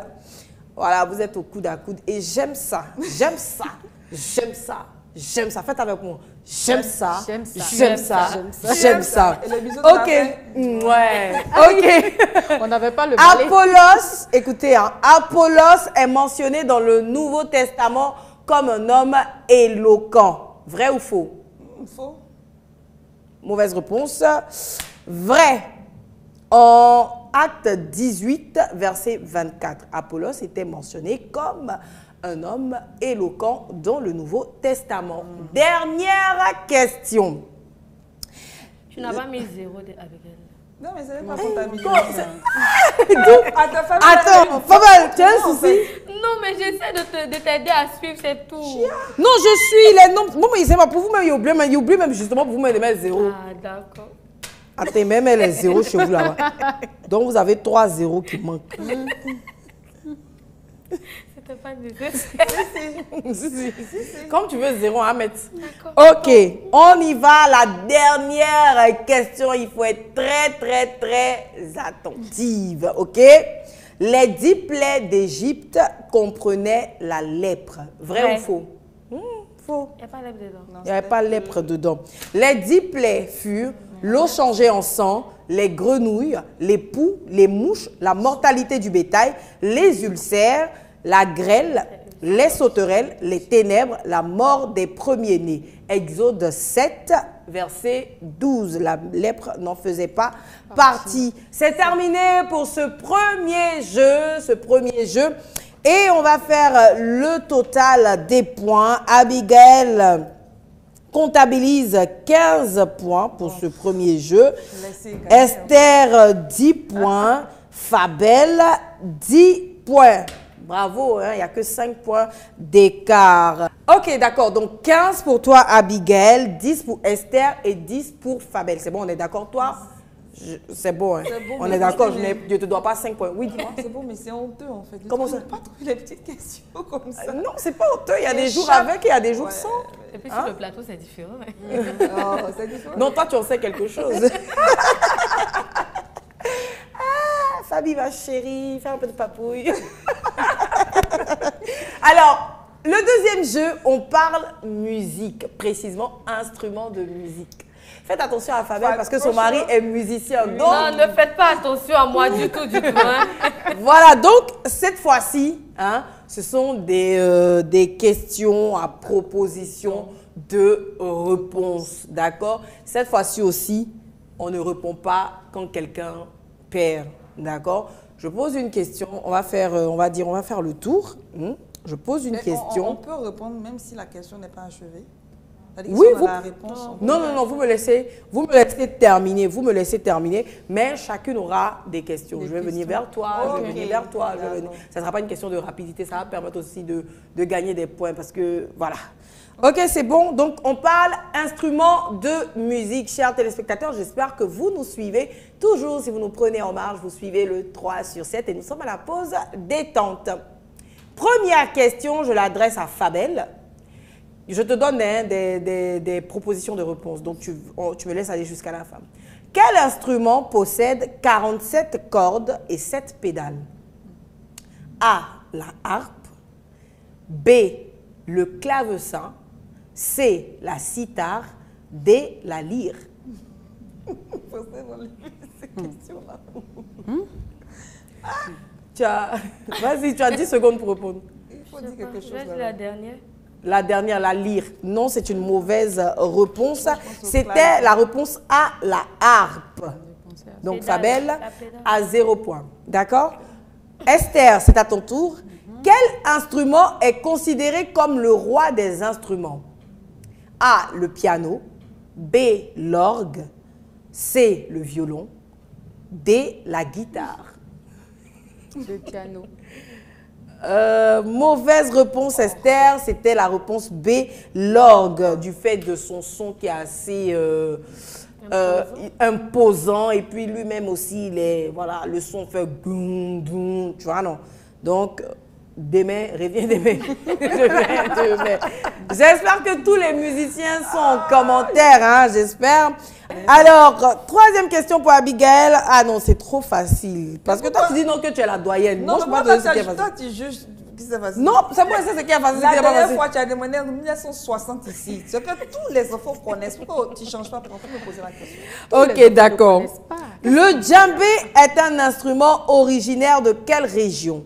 Voilà, vous êtes au coude à coude. Et j'aime ça. J'aime ça. J'aime ça. J'aime ça. Faites avec moi. J'aime ça. J'aime ça. J'aime ça. J'aime ça. Et le bisou de la Ok. fin. Ouais. Ok. On n'avait pas le balai. Apollos, écoutez, hein, Apollos est mentionné dans le Nouveau Testament comme un homme éloquent. Vrai ou faux? Faux. Mauvaise réponse. Vrai. En Acte 18, verset 24, Apollos était mentionné comme un homme éloquent dans le Nouveau Testament. Dernière question. Tu n'as pas mis 0 avec elle. Non, mais c'est pas comptabilisé. Attends, Fabel, tu as un souci? Non, mais j'essaie de t'aider à suivre, c'est tout. Non, je suis les nombres. Bon, mais c'est pas pour vous-même, il oublie même justement pour vous-même de mettre 0. Ah, d'accord. Attends, même elle est 0 chez vous là-bas. Donc, vous avez 3 zéros qui manquent. C'était pas nécessaire. Comme tu veux 0 à mettre. D'accord. Ok, on y va. La dernière question, il faut être très attentive. Ok? Les 10 plaies d'Égypte comprenaient la lèpre. Vrai ou faux? Faux. Il n'y a pas lèvres dedans. Il n'y avait pas lèpre dedans. Les 10 plaies furent l'eau changée en sang, les grenouilles, les poux, les mouches, la mortalité du bétail, les ulcères, la grêle, les sauterelles, les ténèbres, la mort des premiers-nés. Exode 7, verset 12. La lèpre n'en faisait pas partie. C'est terminé pour ce premier jeu. Et on va faire le total des points. Abigail comptabilise 15 points pour ce premier jeu. Esther, 10 points. Fabel, 10 points. Bravo, hein, il n'y a que 5 points d'écart. Ok, d'accord. Donc, 15 pour toi, Abigail, 10 pour Esther et 10 pour Fabel. C'est bon, on est d'accord, toi? C'est bon, hein? Bon, on est d'accord, je ne te dois pas 5 points. Oui, dis-moi. C'est bon, mais c'est honteux, en fait. Comment ça? Pas trouver les petites questions comme ça. Non, c'est pas honteux. Il y a des jours avec et il y a des jours sans. Et puis sur le plateau, c'est différent. Oh, c'est différent. Non, toi, tu en sais quelque chose. Fabi, ma chérie, fais un peu de papouille. Alors, le deuxième jeu, on parle musique, précisément instrument de musique. Faites attention à Fabel parce que son mari est musicien. Donc, non, ne faites pas attention à moi du tout. Hein. Voilà, donc cette fois-ci, hein, ce sont des questions à proposition de réponse, d'accord? Cette fois-ci aussi, on ne répond pas quand quelqu'un perd. D'accord. Je pose une question. On va faire le tour. Je pose une question. On peut répondre même si la question n'est pas achevée. Oui, vous. La réponse, Non. Vous me laissez terminer. Vous me laissez terminer. Mais chacune aura des questions. Je vais venir vers toi. Je vais venir vers toi. Ça ne sera pas une question de rapidité. Ça va permettre aussi de gagner des points parce que voilà. Ok, c'est bon. Donc, on parle instrument de musique. Chers téléspectateurs, j'espère que vous nous suivez. Toujours, si vous nous prenez en marche, vous suivez le 3 sur 7 et nous sommes à la pause détente. Première question, je l'adresse à Fabel. Je te donne des propositions de réponse. Donc, tu me laisses aller jusqu'à la fin. Quel instrument possède 47 cordes et 7 pédales? A, la harpe. B, le clavecin. C, la cithare. D, la lyre. Vas-y, tu as 10 secondes pour répondre. Il faut dire quelque chose. La dernière. La dernière, la lyre. Non, c'est une mauvaise réponse. C'était la réponse A, la harpe. Donc, Fabel a 0 point. D'accord? Esther, c'est à ton tour. Quel instrument est considéré comme le roi des instruments? A, le piano. B, l'orgue. C, le violon. D, la guitare. Le piano. Mauvaise réponse, Esther. C'était la réponse B, l'orgue, du fait de son son qui est assez imposant. Et puis lui-même aussi, voilà, le son fait boum, boum, tu vois, non? Donc, demain, reviens demain. Demain. J'espère que tous les musiciens sont en commentaire, hein, j'espère. Alors, troisième question pour Abigail. Ah non, c'est trop facile. Parce que toi, tu dis non que tu es la doyenne. Non, moi, je pense que toi, tu juges que c'est facile. Non, c'est moi, c'est ce qui est facile. La dernière fois, tu as demandé en 1960 ici. Ce que tous les enfants connaissent. Pourquoi tu ne changes pas? Pourquoi me poser la question? Ok, d'accord. Le djembé est un instrument originaire de quelle région?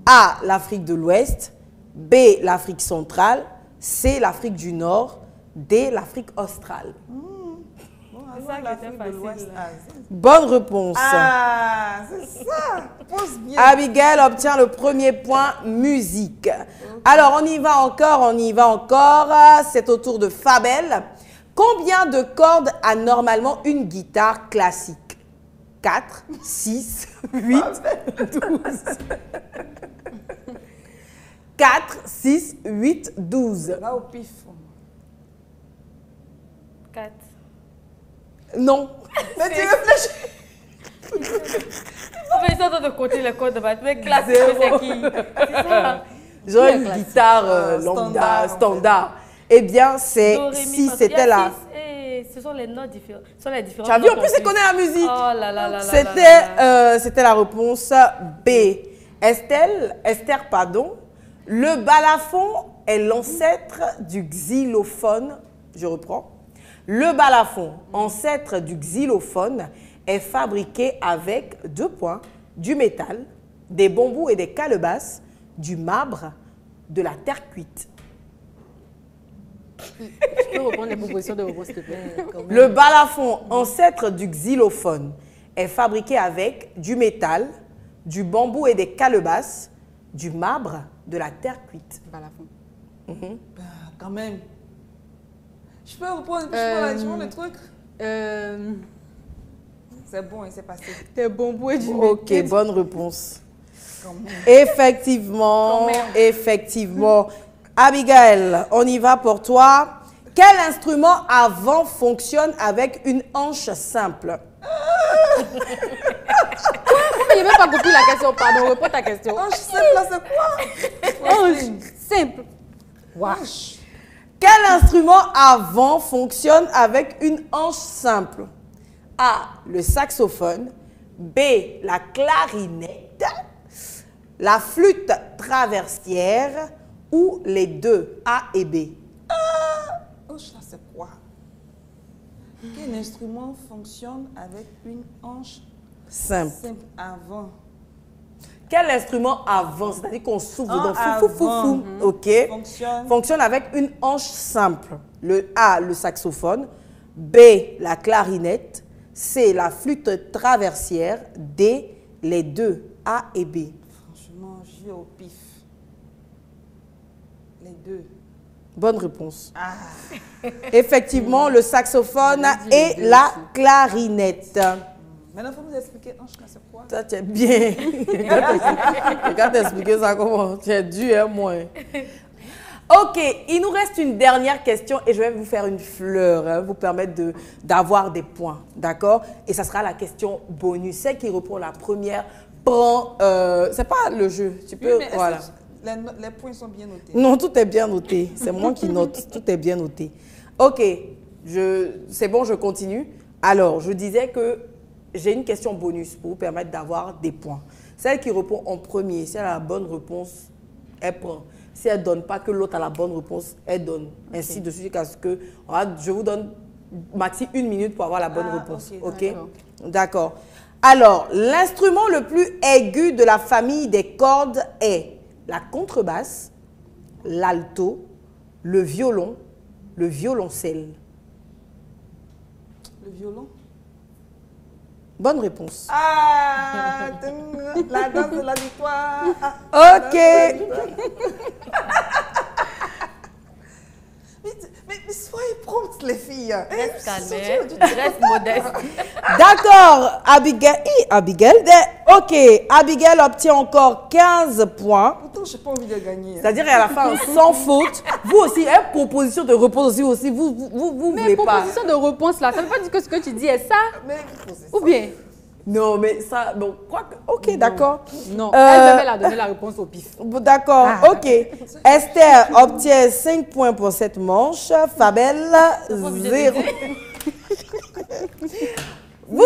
A, l'Afrique de l'Ouest. B, l'Afrique centrale. C, l'Afrique du Nord. D, l'Afrique australe. Bonne réponse. Ah, c'est ça. Pose bien. Abigail obtient le premier point musique. Alors, on y va encore. C'est au tour de Fabel. Combien de cordes a normalement une guitare classique? 4, 6, 8, 12. 4, 6, 8, 12. Là, au pif. 4. Non. Mais tu réfléchis. Mais ils sont en train de compter les codes de maths. Mais classique, c'est qui? C'est ça. Genre une guitare lambda, standard. Eh bien, c'est si c'était là. Ce sont les notes différentes. Ce sont les différentes. Tu as vu, en plus, c'est connaît la musique. Oh là là là. C'était la réponse B. Esther, pardon. Le balafon est l'ancêtre du xylophone. Je reprends. Le balafon, ancêtre du xylophone, est fabriqué avec 2 points, du métal, des bambous et des calebasses, du marbre de la terre cuite? Je peux reprendre les propositions de réponse, s'il te plaît. Le balafon, ancêtre du xylophone, est fabriqué avec du métal, du bambou et des calebasses, du marbre, de la terre cuite. Balafon. Ben, quand même. Je peux reprendre le truc? C'est bon, il s'est passé. Des bambous et du Ok, bonne réponse. Quand même. Effectivement, effectivement. Abigail, on y va pour toi. Quel instrument à vent fonctionne avec une hanche simple? Je n'ai même pas compris la question, pardon, reprends ta question. Hanche simple, là, c'est quoi? Hanche simple. Wesh. Quel instrument à vent fonctionne avec une hanche simple? A, le saxophone. B, la clarinette. La flûte traversière. Ou les deux, A et B. Hanche, là, c'est quoi? Quel instrument fonctionne avec une hanche Simple. simple avant? Quel instrument à vent, c'est-à-dire qu'on souffle dedans, Ah, fou, fou, fou, avant. fou. Ok. Fonctionne avec une hanche simple. Le A, le saxophone. B, la clarinette. C, la flûte traversière. D, les deux, A et B. Franchement, je vais au pif. Les deux. Bonne réponse. Ah. Effectivement, le saxophone et la clarinette. Maintenant, il faut nous expliquer hanche, là, c'est quoi? Ça, tu es bien. Regarde t'expliquer ça comment. Tu es dur, hein, moi. Ok, il nous reste une dernière question et je vais vous faire une fleur, hein, vous permettre d'avoir des points, d'accord? Et ça sera la question bonus. Celle qui répond la première prend... c'est pas le jeu, tu peux... Oui, mais voilà. Les points sont bien notés. Non, tout est bien noté. C'est moi qui note. Tout est bien noté. Ok, c'est bon, je continue. Alors, je disais que j'ai une question bonus pour vous permettre d'avoir des points. Celle qui répond en premier, si elle a la bonne réponse, elle prend. Si elle ne donne pas que l'autre a la bonne réponse, elle donne. Ainsi de suite, jusqu'à ce que je vous donne maxi 1 minute pour avoir la bonne réponse. Ok, d'accord. Alors, l'instrument le plus aigu de la famille des cordes est la contrebasse, l'alto, le violon, le violoncelle. Le violon? Bonne réponse. Ah, la danse de la victoire. Ok. Mais soyez promptes, les filles. Reste calme, reste modeste. D'accord, Abigail. Ok, Abigail obtient encore 15 points. Pourtant, je n'ai pas envie de gagner. C'est-à-dire à la fin, sans faute. Vous aussi, proposition de réponse aussi, vous Mais voulez pas. proposition de réponse là, ça ne veut pas dire que ce que tu dis est ça? Mais, Ou bien? Non, mais ça, bon, quoi que... Ok, d'accord. Non, elle devait la donner la réponse au pif. D'accord, ok. Esther obtient 5 points pour cette manche. Fabel, 0. Vous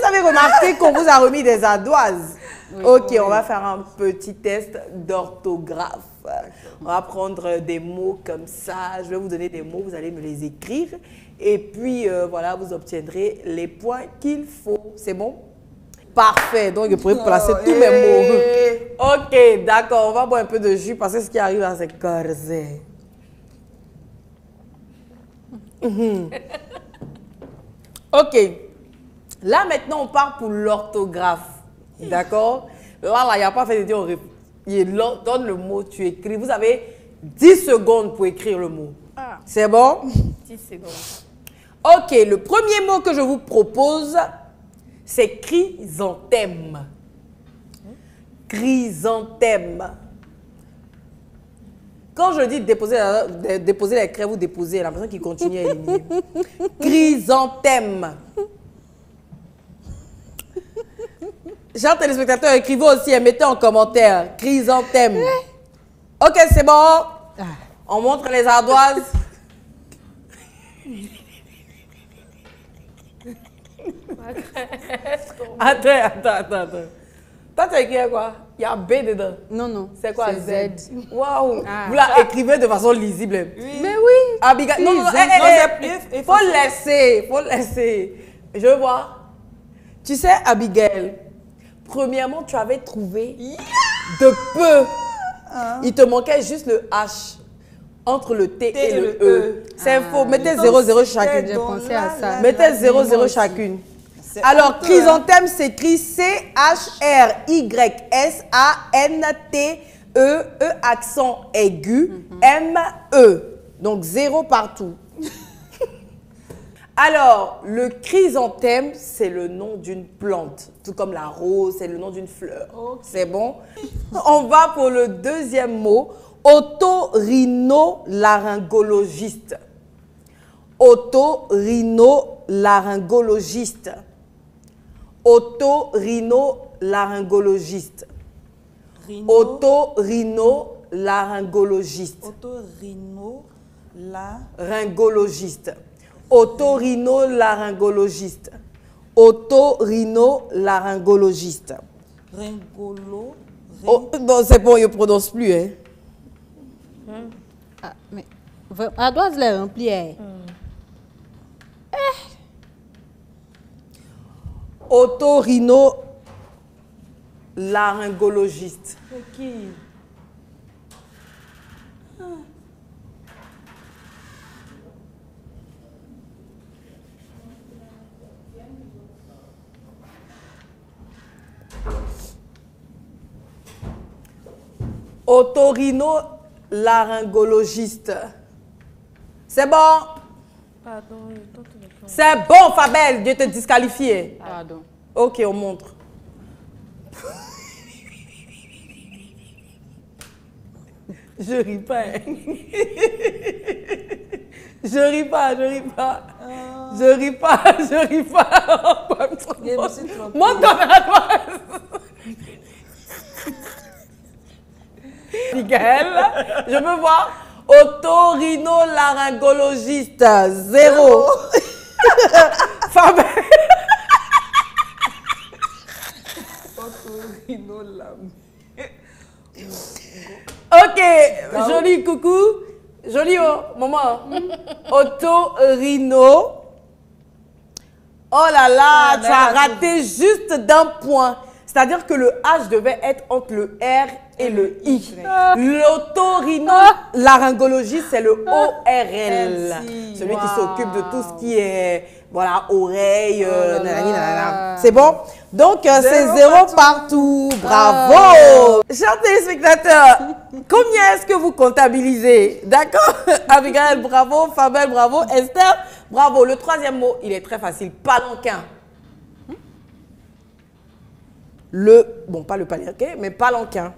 avez remarqué qu'on vous a remis des ardoises. Oui, ok, on va faire un petit test d'orthographe. On va prendre des mots comme ça. Je vais vous donner des mots, vous allez me les écrire. Et puis, voilà, vous obtiendrez les points qu'il faut. C'est bon? Parfait. Donc, je pourrais placer tous mes mots. Ok, d'accord. On va boire un peu de jus parce que ce qui arrive là, c'est corsé. Ok. Là, maintenant, on part pour l'orthographe. D'accord? Là, il n'y a pas fait de dire, il donne le mot, tu écris. Vous avez 10 secondes pour écrire le mot. Ah. C'est bon? 10 secondes. Ok, le premier mot que je vous propose, c'est chrysanthème. Chrysanthème. Quand je dis déposer les craies, vous déposez, j'ai l'impression qu'il continue à éliminer. Chrysanthème. Chers téléspectateurs, écrivez aussi et mettez en commentaire. Chrysanthème. Ok, c'est bon. On montre les ardoises. Attends. Toi, tu as écrit quoi? Il y a B dedans. Non. C'est quoi Z? Z. Waouh! Vous la écrivez de façon lisible. Oui. Mais oui. Abigail, non, il faut laisser. Je veux voir. Tu sais, Abigail, premièrement, tu avais trouvé de peu. Il te manquait juste le H entre le T et le E. C'est faux. Mettez 0,0 chacune. J'ai pensé à ça. Mettez 0,0 chacune. Alors, chrysanthème s'écrit C-H-R-Y-S-A-N-T-E, E accent aigu, M-E. Donc, 0 partout. Alors, le chrysanthème, c'est le nom d'une plante. Tout comme la rose, c'est le nom d'une fleur. Okay. C'est bon? On va pour le deuxième mot. Otorhinolaryngologiste. Otorhinolaryngologiste. Otorhinolaryngologiste. Otorhinolaryngologiste. Otorhinolaryngologiste. Otorhinolaryngologiste. Otorhinolaryngologiste. Oh, non, c'est bon, il ne prononce plus. Hein. Ah, mais elle doit se les remplir. Otorhinolaryngologiste. Ok. Otorhinolaryngologiste. C'est bon? Pardon, C'est bon, Fabel, Dieu te disqualifié. Pardon. Ok, on montre. Je ris pas. Hein. Je ris pas, je ris pas. Je ris pas, je ris pas. Montre ton adresse. Miguel, je veux voir. Otorhinolaryngologiste, 0. Fabel. Ok, joli coucou. Joli oh, maman. Otorhino. Oh là là, tu as raté juste d'un point. C'est-à-dire que le H devait être entre le R et le I. L'otorhinolaryngologie, c'est le ORL. Celui qui s'occupe de tout ce qui est, voilà, oreille, c'est bon? Donc, c'est 0 partout. Bravo! Chers téléspectateurs, combien est-ce que vous comptabilisez? D'accord? Abigail, bravo. Fabel, bravo. Esther, bravo. Le troisième mot, il est très facile. Palanquin. Bon, pas le palanquin, mais palanquin.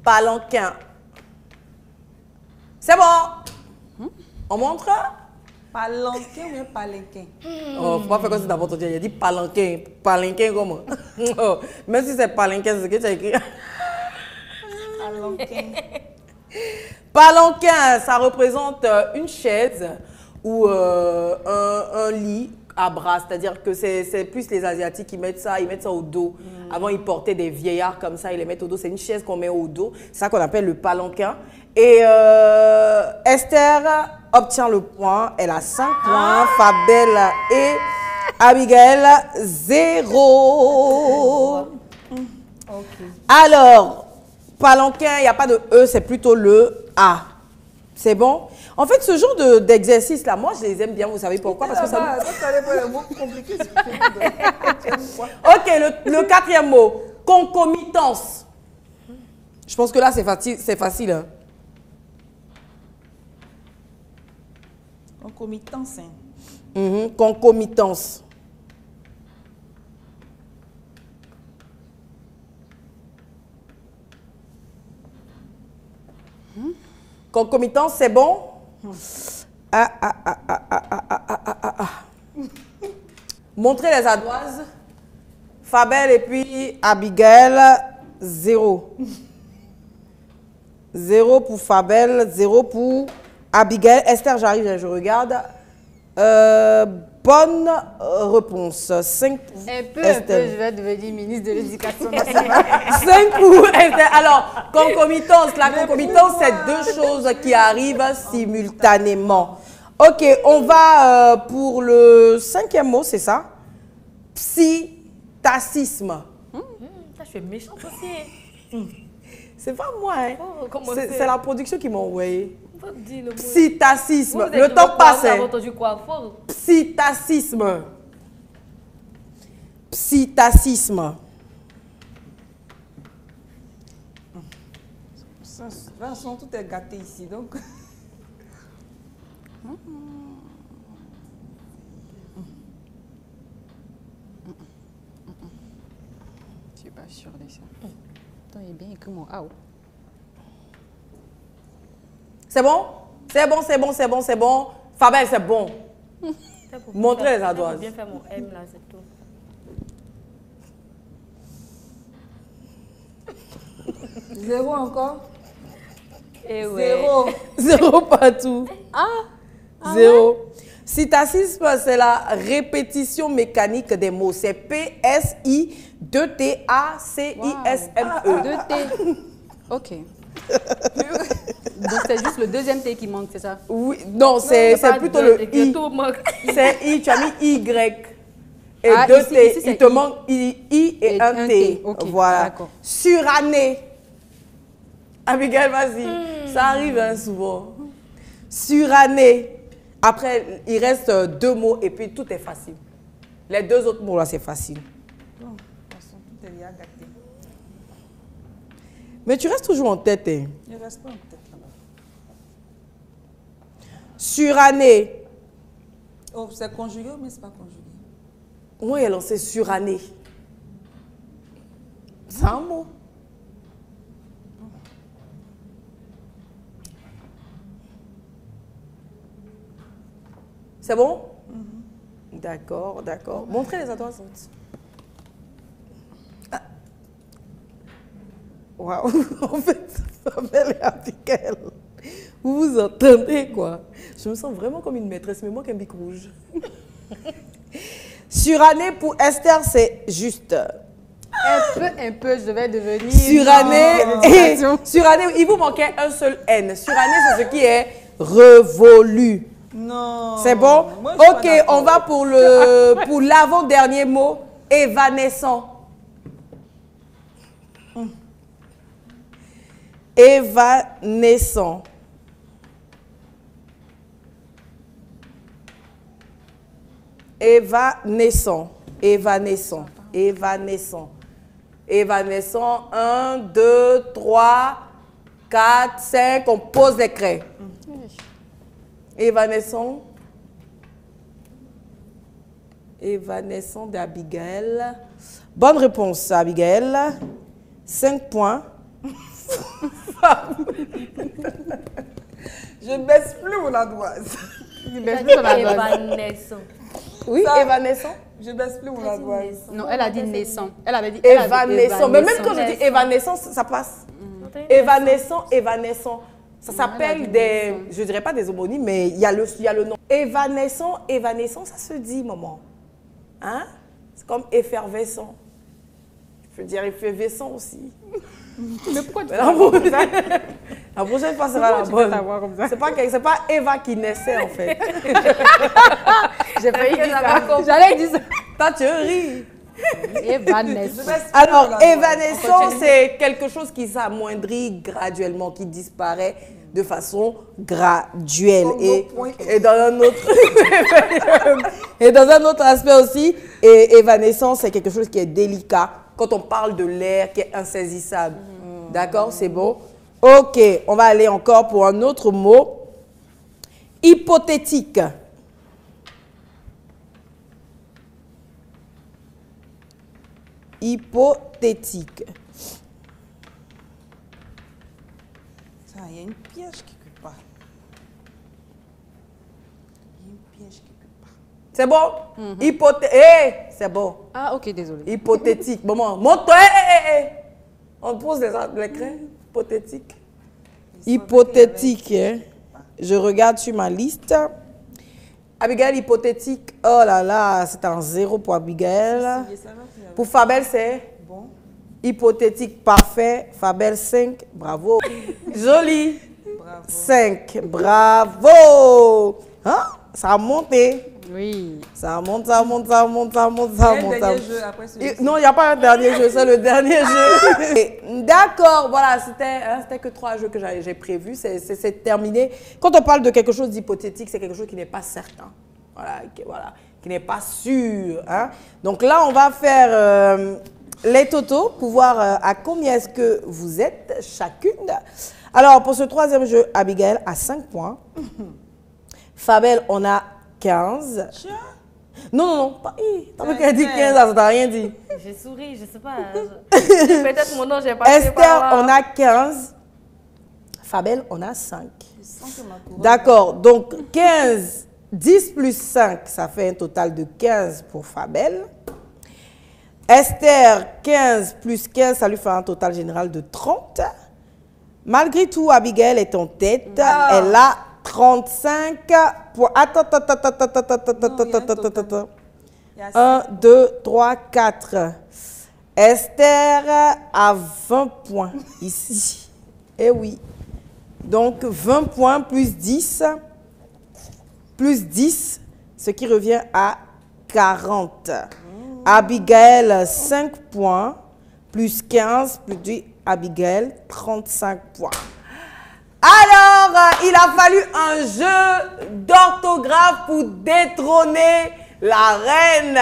Palanquin. C'est bon. On montre? Palanquin ou bien palanquin? Oh, faut pas faire comme si d'abord il a dit palanquin. Palanquin comment? Oh, même si c'est palanquin, c'est ce que tu as écrit. Palanquin. Palanquin, ça représente une chaise ou un lit à bras, c'est-à-dire que c'est plus les Asiatiques qui mettent ça au dos. Avant, ils portaient des vieillards comme ça, ils les mettent au dos. C'est une chaise qu'on met au dos. C'est ça qu'on appelle le palanquin. Et Esther obtient le point. Elle a 5 points. Fabel et Abigail, 0. Okay. Alors, palanquin, il n'y a pas de E, c'est plutôt le A. C'est bon? En fait, ce genre d'exercice là, moi, je les aime bien. Vous savez pourquoi? Parce que ça... Ok, le quatrième mot. Concomitance. Je pense que là, c'est facile. Hein? Concomitance. Concomitance. Concomitance, c'est bon? Montrez les ardoises. Fabel et puis Abigail, 0. 0 pour Fabel, 0 pour Abigail. Esther, j'arrive, je regarde. Bonne réponse. 5 pour Esther. Je vais devenir ministre de l'Éducation nationale. 5 pour Esther. Alors, concomitance. La concomitance, c'est deux choses qui arrivent simultanément. Ok, on va pour le 5e mot, c'est ça? Psittacisme. je suis méchante aussi. C'est pas moi, hein. Oh, comment C'est la production qui m'a envoyé. On va dire le mot. Psittacisme. Vous Le êtes temps passe. Vous avez hein. entendu quoi fort? Psittacisme. Psittacisme. Vincent, tout est gâté ici, donc. Je suis pas sûre de ça. Attends, il est bien écrit mon A. C'est bon? C'est bon, c'est bon, c'est bon, c'est bon. Fabel, c'est bon. Montrez les ardoises. Je vais bien faire mon M là, c'est tout. Zéro encore. Et ouais. Zéro. Zéro partout. Zéro. Psittacisme, c'est la répétition mécanique des mots. C'est P-S-I-2-T-A-C-I-S-M-E. 2T. Ok. Donc c'est juste le deuxième T qui manque, c'est ça? Oui, non, c'est plutôt le I. Tout manque. C'est I, tu as mis Y. Et Ah, deux ici, T. ici, c'est Il te I. manque I et un T. Ok, Voilà. d'accord. Surannée. Abigail, vas-y. Ça arrive hein, souvent. Surannée. Après, il reste deux mots et puis tout est facile. Les deux autres mots là, c'est facile. Bon, de toute façon, tout est bien gâté. Mais tu restes toujours en tête. Hein. Il ne reste pas en tête là-bas. Surannée. Oh, c'est conjugué, mais c'est pas conjugué. Moi, il a lancé surannée. C'est un mot. C'est bon? D'accord, d'accord. Montrez les adresses. Ah. Waouh, en fait, Fabel et Abigail, vous vous entendez quoi? Je me sens vraiment comme une maîtresse, mais moi qu'un bic rouge. Surannée pour Esther, c'est juste. Un peu, je vais devenir... Surannée, surannée, il vous manquait un seul N. Surannée, c'est ce qui est révolu. Non. C'est bon? Moi, je suis Ok, pas d'accord. on va pour l'avant-dernier mot, évanescent. Évanescent. Évanescent. Évanescent. Évanescent. Évanescent. 1, 2, 3, 4, 5. On pose les craies. Évanescent. Évanescent d'Abigail. Bonne réponse, Abigail. 5 points. Je ne baisse plus mon ardoise. Évanescent. Oui, Ça- évanescent. Je ne baisse plus mon ardoise. Non, elle a dit naissant. Elle avait dit... Évanescent. Mais même quand je dis évanescent, ça passe. Évanescent, évanescent. Ça elle a s'appelle dit des, naissant. je dirais pas des homonymes, mais il y a le nom. Évanescent, évanescent, ça se dit, maman. Hein? C'est comme effervescent. Je peux dire effervescent aussi. Mais pourquoi tu Mais fais la prochaine fois, sera la tu fais bonne. ta voix comme ça? C'est pas Eva qui naissait, en fait. J'ai failli dire ça. compris. J'allais dire ça. Toi, tu ris. Évanescent. Alors, évanescent, c'est quelque chose qui s'amoindrit graduellement, qui disparaît de façon graduelle. Et dans un autre et dans un autre aspect aussi, évanescent, c'est quelque chose qui est délicat quand on parle de l'air qui est insaisissable. D'accord, c'est bon? Ok, on va aller encore pour un autre mot. Hypothétique. Hypothétique. Ça, il y a une piège quelque part. Il y a une piège quelque part. C'est bon? C'est bon. Ah, ok, désolé. Hypothétique. Maman, montre-toi. On pose les craies. Hypothétique. Hypothétique. Hein? Je regarde sur ma liste. Abigail, hypothétique. Oh là là, c'est un 0 pour Abigail. Et ça va faire Pour Fabel, c'est bon. hypothétique parfait. Fabel, 5. Bravo. Joli. Bravo. 5. Bravo. Hein? Ça a monté. Oui. Ça monte, ça monte, ça monte, ça monte, ça monte. Il y a un dernier jeu après celui-ci. Non, il n'y a pas un dernier jeu, c'est le dernier jeu. D'accord, voilà, c'était que 3 jeux que j'ai prévus, c'est terminé. Quand on parle de quelque chose d'hypothétique, c'est quelque chose qui n'est pas certain. Voilà, qui n'est pas sûr. Hein. Donc là, on va faire les totaux pour voir à combien est-ce que vous êtes chacune. Alors, pour ce 3e jeu, Abigail a 5 points. Fabel, on a 15. Non, pas. T'as vu qu'elle dit 15, ça t'a rien dit. J'ai souri, je sais pas. Peut-être mon nom, j'ai pas. Esther, on a 15. Fabel, on a 5. D'accord, donc 15, 10 plus 5, ça fait un total de 15 pour Fabel. Esther, 15 plus 15, ça lui fait un total général de 30. Malgré tout, Abigail est en tête. Elle a 35 points. Attends. 1, 2, 3, 4. Esther a 20 points ici. Eh oui. Donc 20 points plus 10, ce qui revient à 40. Abigail, 5 points, plus 15, plus 10, Abigail, 35 points. Alors, il a fallu un jeu d'orthographe pour détrôner la reine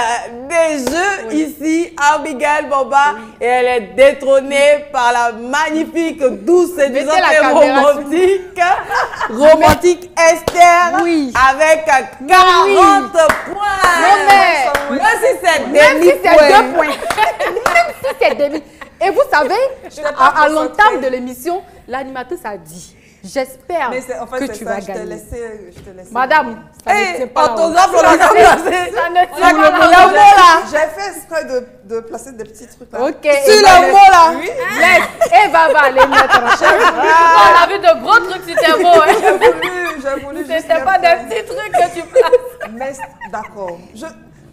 des jeux ici, Abigail Boba, et elle est détrônée par la magnifique, douce et romantique Esther avec 40 points. Non, même si c'est même si c'est 2 points. Même si c'est demi. Et vous savez, à l'entame de l'émission, l'animatrice a dit. J'espère que tu vas gagner. Je te laisse. Madame, ça ne tient pas orthographe, on a placé. Ça ne tient pas le mot là. J'ai fait exprès de placer des petits trucs là. Ok. Sur le mot là. Oui. Laisse. Et va les mettre en charge. On a vu de gros trucs sur tes mots. J'ai voulu juste. C'était pas des petits trucs que tu places. Mais d'accord.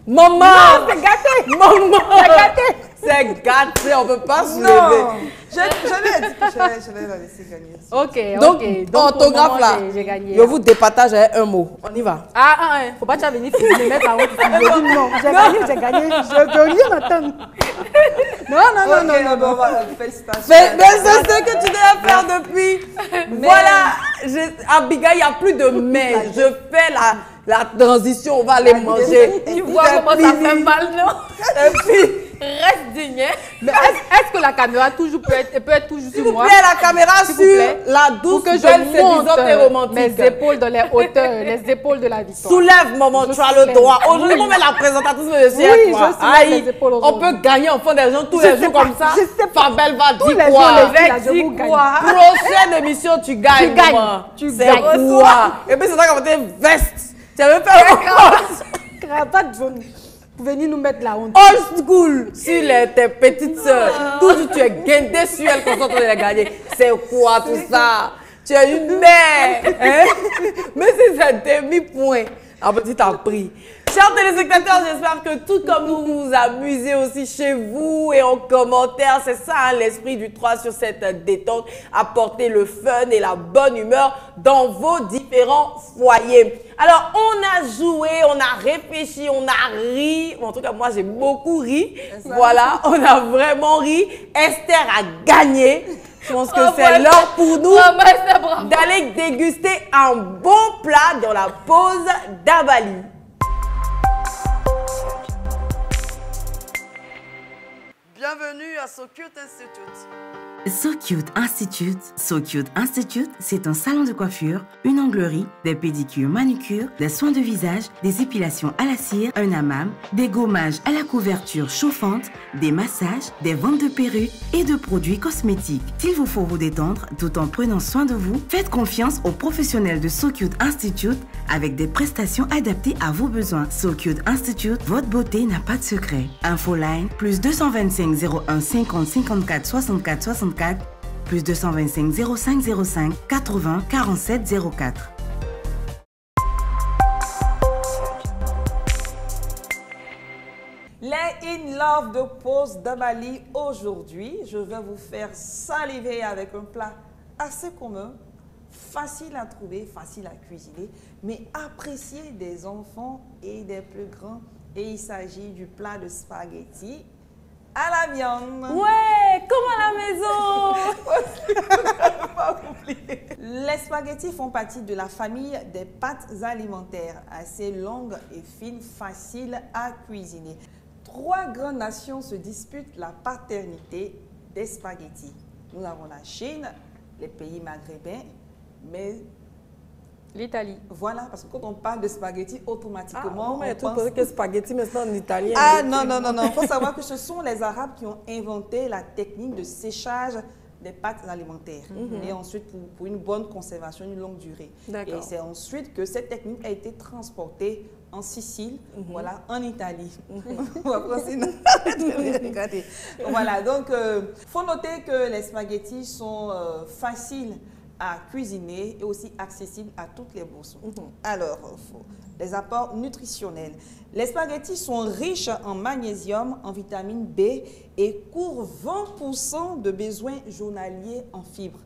Maman. Non, c'est gâté. Maman. C'est gâté. C'est gâté, on ne peut pas se Non. lever. Je lui ai dit que je vais la laisser gagner. Donc, orthographe là, j'ai gagné. je vous départage avec un mot. On y va. Faut pas déjà venir me mettre la honte. Je dis non, j'ai gagné. Je veux rien attendre. Non. Félicitations. Mais c'est ce que tu devais faire depuis. Voilà, Abigail, il n'y a plus de mais. Je fais la transition, on va aller manger. Tu vois comment ça fait mal, non? Et puis, Reste digne. Mais est-ce que la caméra peut être toujours sur moi? s'il vous plaît, la caméra sur la douce, pour que belle, je monte séduisante et romantique. mes épaules dans les hauteurs, les épaules de la victoire. Soulève, maman, tu as le droit. Aujourd'hui, on met la présentatrice de siècle. Oui, je soulève les épaules on aujourd'hui. peut gagner en fond des gens tous les jours comme ça. Fabel va Tous les dire jours, quoi? les filles, là, je vous gagne. Prochaine émission, tu gagnes. maman. Tu C'est gagnes. quoi? Et puis, c'est ça qu'on dit veste. Tu avais fait Cravate jaune. Pour venir nous mettre la honte. old school sur tes petites sœurs. Toujours tu es guindé sur elles quand on les gagner. C'est quoi tout ça? Tu es une mère. Hein? Mais c'est un demi-point. Un petit appris. Chers téléspectateurs, j'espère que tout comme nous, vous vous amusez aussi chez vous et en commentaire. C'est ça hein, l'esprit du 3 sur 7 détente. Apporter le fun et la bonne humeur dans vos différents foyers. Alors, on a joué, on a réfléchi, on a ri. En tout cas, moi, j'ai beaucoup ri. Voilà, on a vraiment ri. Esther a gagné. Je pense que c'est l'heure pour nous d'aller déguster un bon plat dans la pause d'Abali. Bienvenue à So Cute Institute. So Cute Institute. So Cute Institute, c'est un salon de coiffure, une onglerie, des pédicures, manucures, des soins de visage, des épilations à la cire, un hammam, des gommages à la couverture chauffante, des massages, des ventes de perruques et de produits cosmétiques. S'il vous faut vous détendre tout en prenant soin de vous, faites confiance aux professionnels de So Cute Institute avec des prestations adaptées à vos besoins. So Cute Institute, votre beauté n'a pas de secret. Infoline, plus 225 01 50 54 64 64, plus 225 05 05 80 47 04. Les In Love de pause d'Abali. Aujourd'hui, je vais vous faire saliver avec un plat assez commun, facile à trouver, facile à cuisiner, mais apprécié des enfants et des plus grands. Et il s'agit du plat de spaghetti à la viande. Ouais, comme à la maison. Les spaghettis font partie de la famille des pâtes alimentaires, assez longues et fines, faciles à cuisiner. 3 grandes nations se disputent la paternité des spaghettis. Nous avons la Chine, les pays maghrébins, mais l'Italie. voilà, parce que quand on parle de spaghettis, automatiquement, on pense... pense que spaghetti, mais c'est en italien. Ah non, non, non, non. Il faut savoir que ce sont les Arabes qui ont inventé la technique de séchage des pâtes alimentaires. Et ensuite, pour une bonne conservation, une longue durée. Et c'est ensuite que cette technique a été transportée en Sicile, voilà, en Italie. Voilà, donc, il faut noter que les spaghettis sont faciles à cuisiner et aussi accessibles à toutes les bourses. Alors, les apports nutritionnels. Les spaghettis sont riches en magnésium, en vitamine B et couvrent 20% de besoins journaliers en fibres.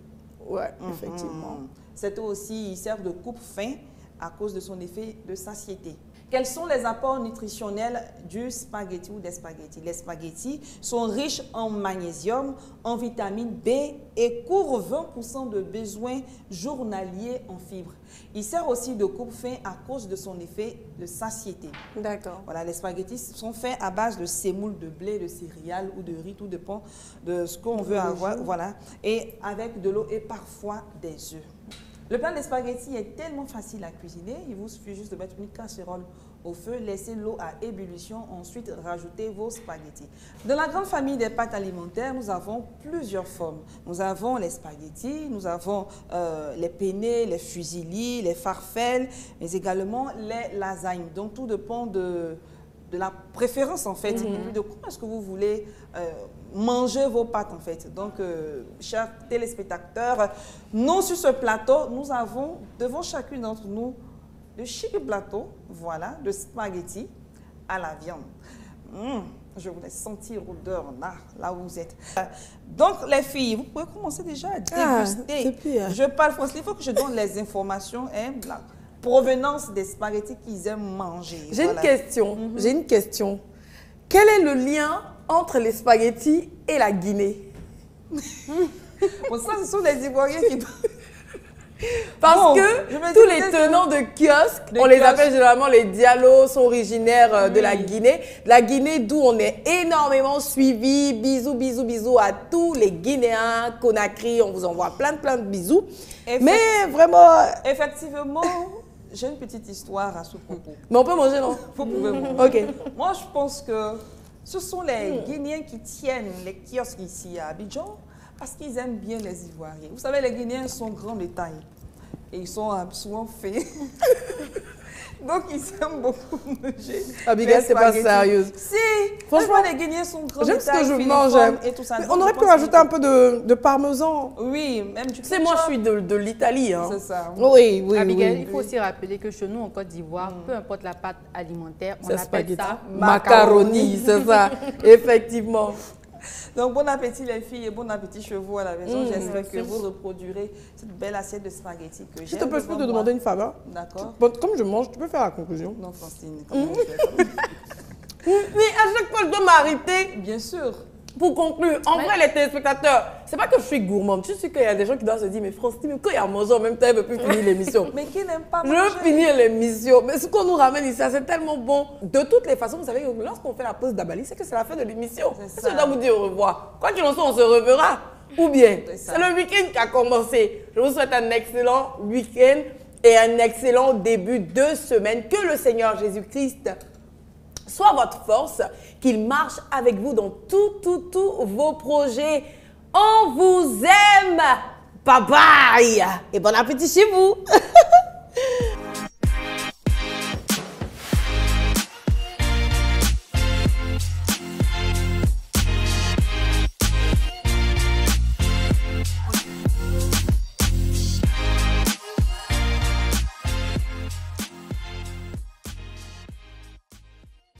Ouais, effectivement. C'est aussi, ils servent de coupe-faim à cause de son effet de satiété. Quels sont les apports nutritionnels du spaghetti ou des spaghettis? Les spaghettis sont riches en magnésium, en vitamine B et couvrent 20% de besoins journaliers en fibres. Il sert aussi de coupe-faim à cause de son effet de satiété. D'accord. Voilà, les spaghettis sont faits à base de semoule, de blé, de céréales ou de riz, tout dépend de ce qu'on veut avoir. Voilà, et avec de l'eau et parfois des œufs. Le plat des spaghettis est tellement facile à cuisiner, il vous suffit juste de mettre une casserole au feu, laisser l'eau à ébullition, ensuite rajouter vos spaghettis. Dans la grande famille des pâtes alimentaires, nous avons plusieurs formes. Nous avons les spaghettis, nous avons les penne, les fusilli, les farfelles, mais également les lasagnes. Donc tout dépend de la préférence en fait, et puis de comment est-ce que vous voulez manger vos pâtes en fait. Donc, chers téléspectateurs, nous sur ce plateau, nous avons devant chacune d'entre nous le chic plateau, voilà, de spaghettis à la viande. Je vous laisse sentir l'odeur là où vous êtes. Donc, les filles, vous pouvez commencer déjà à déguster. Je parle français, il faut que je donne les informations, la provenance des spaghettis qu'ils aiment manger. J'ai une question, j'ai une question. Quel est le lien entre les spaghettis et la Guinée? Bon, ça, ce sont les Ivoiriens qui... Parce que tous les tenants de kiosques, on les appelle généralement les Diallo, sont originaires de la Guinée. La Guinée, d'où on est énormément suivis. Bisous, bisous, bisous à tous les Guinéens. Conakry, on vous envoie plein de bisous. Mais vraiment... Effectivement, j'ai une petite histoire à ce propos. Mais on peut manger, non? Vous pouvez manger. Ok. Moi, je pense que ce sont les Guinéens qui tiennent les kiosques ici à Abidjan parce qu'ils aiment bien les Ivoiriens. Vous savez, les Guinéens sont grands de taille et ils sont souvent faits. Donc, ils aiment beaucoup manger. Abigail, c'est pas sérieuse. Si, franchement, les Guinéens sont grands de j'aime taille, ce que je mange. Et tout ça. On aurait pu rajouter un peu de parmesan. Oui, même du ketchup. Moi, je suis de l'Italie. Hein. C'est ça. Oui, oui, Abigail, il faut aussi rappeler que chez nous, en Côte d'Ivoire, peu importe la pâte alimentaire, on appelle ça macaroni. C'est ça, effectivement. Donc, bon appétit les filles et bon appétit chez vous à la maison. J'espère que vous reproduirez cette belle assiette de spaghettis que j'ai. Je te peux te demander une faveur? D'accord. Comme je mange, tu peux faire la conclusion? Non, Francine, comment on fait? Mais à chaque fois, je dois m'arrêter. Bien sûr. Pour conclure, en vrai, les téléspectateurs, c'est pas que je suis gourmande. Je suis qu'il y a des gens qui doivent se dire, mais Francine, quand il y a mangé en même temps, elle ne peut plus finir l'émission. Mais qui n'aime pas manger? Je veux finir l'émission. Mais ce qu'on nous ramène ici, c'est tellement bon. De toutes les façons, vous savez, lorsqu'on fait la pause d'Abali, c'est que c'est la fin de l'émission. Est-ce que je dois vous dire au revoir? Quoi qu'il en soit, on se reverra. Ou bien, c'est le week-end qui a commencé. Je vous souhaite un excellent week-end et un excellent début de semaine. Que le Seigneur Jésus-Christ soit votre force, qu'il marche avec vous dans tous vos projets. On vous aime. Bye bye et bon appétit chez vous.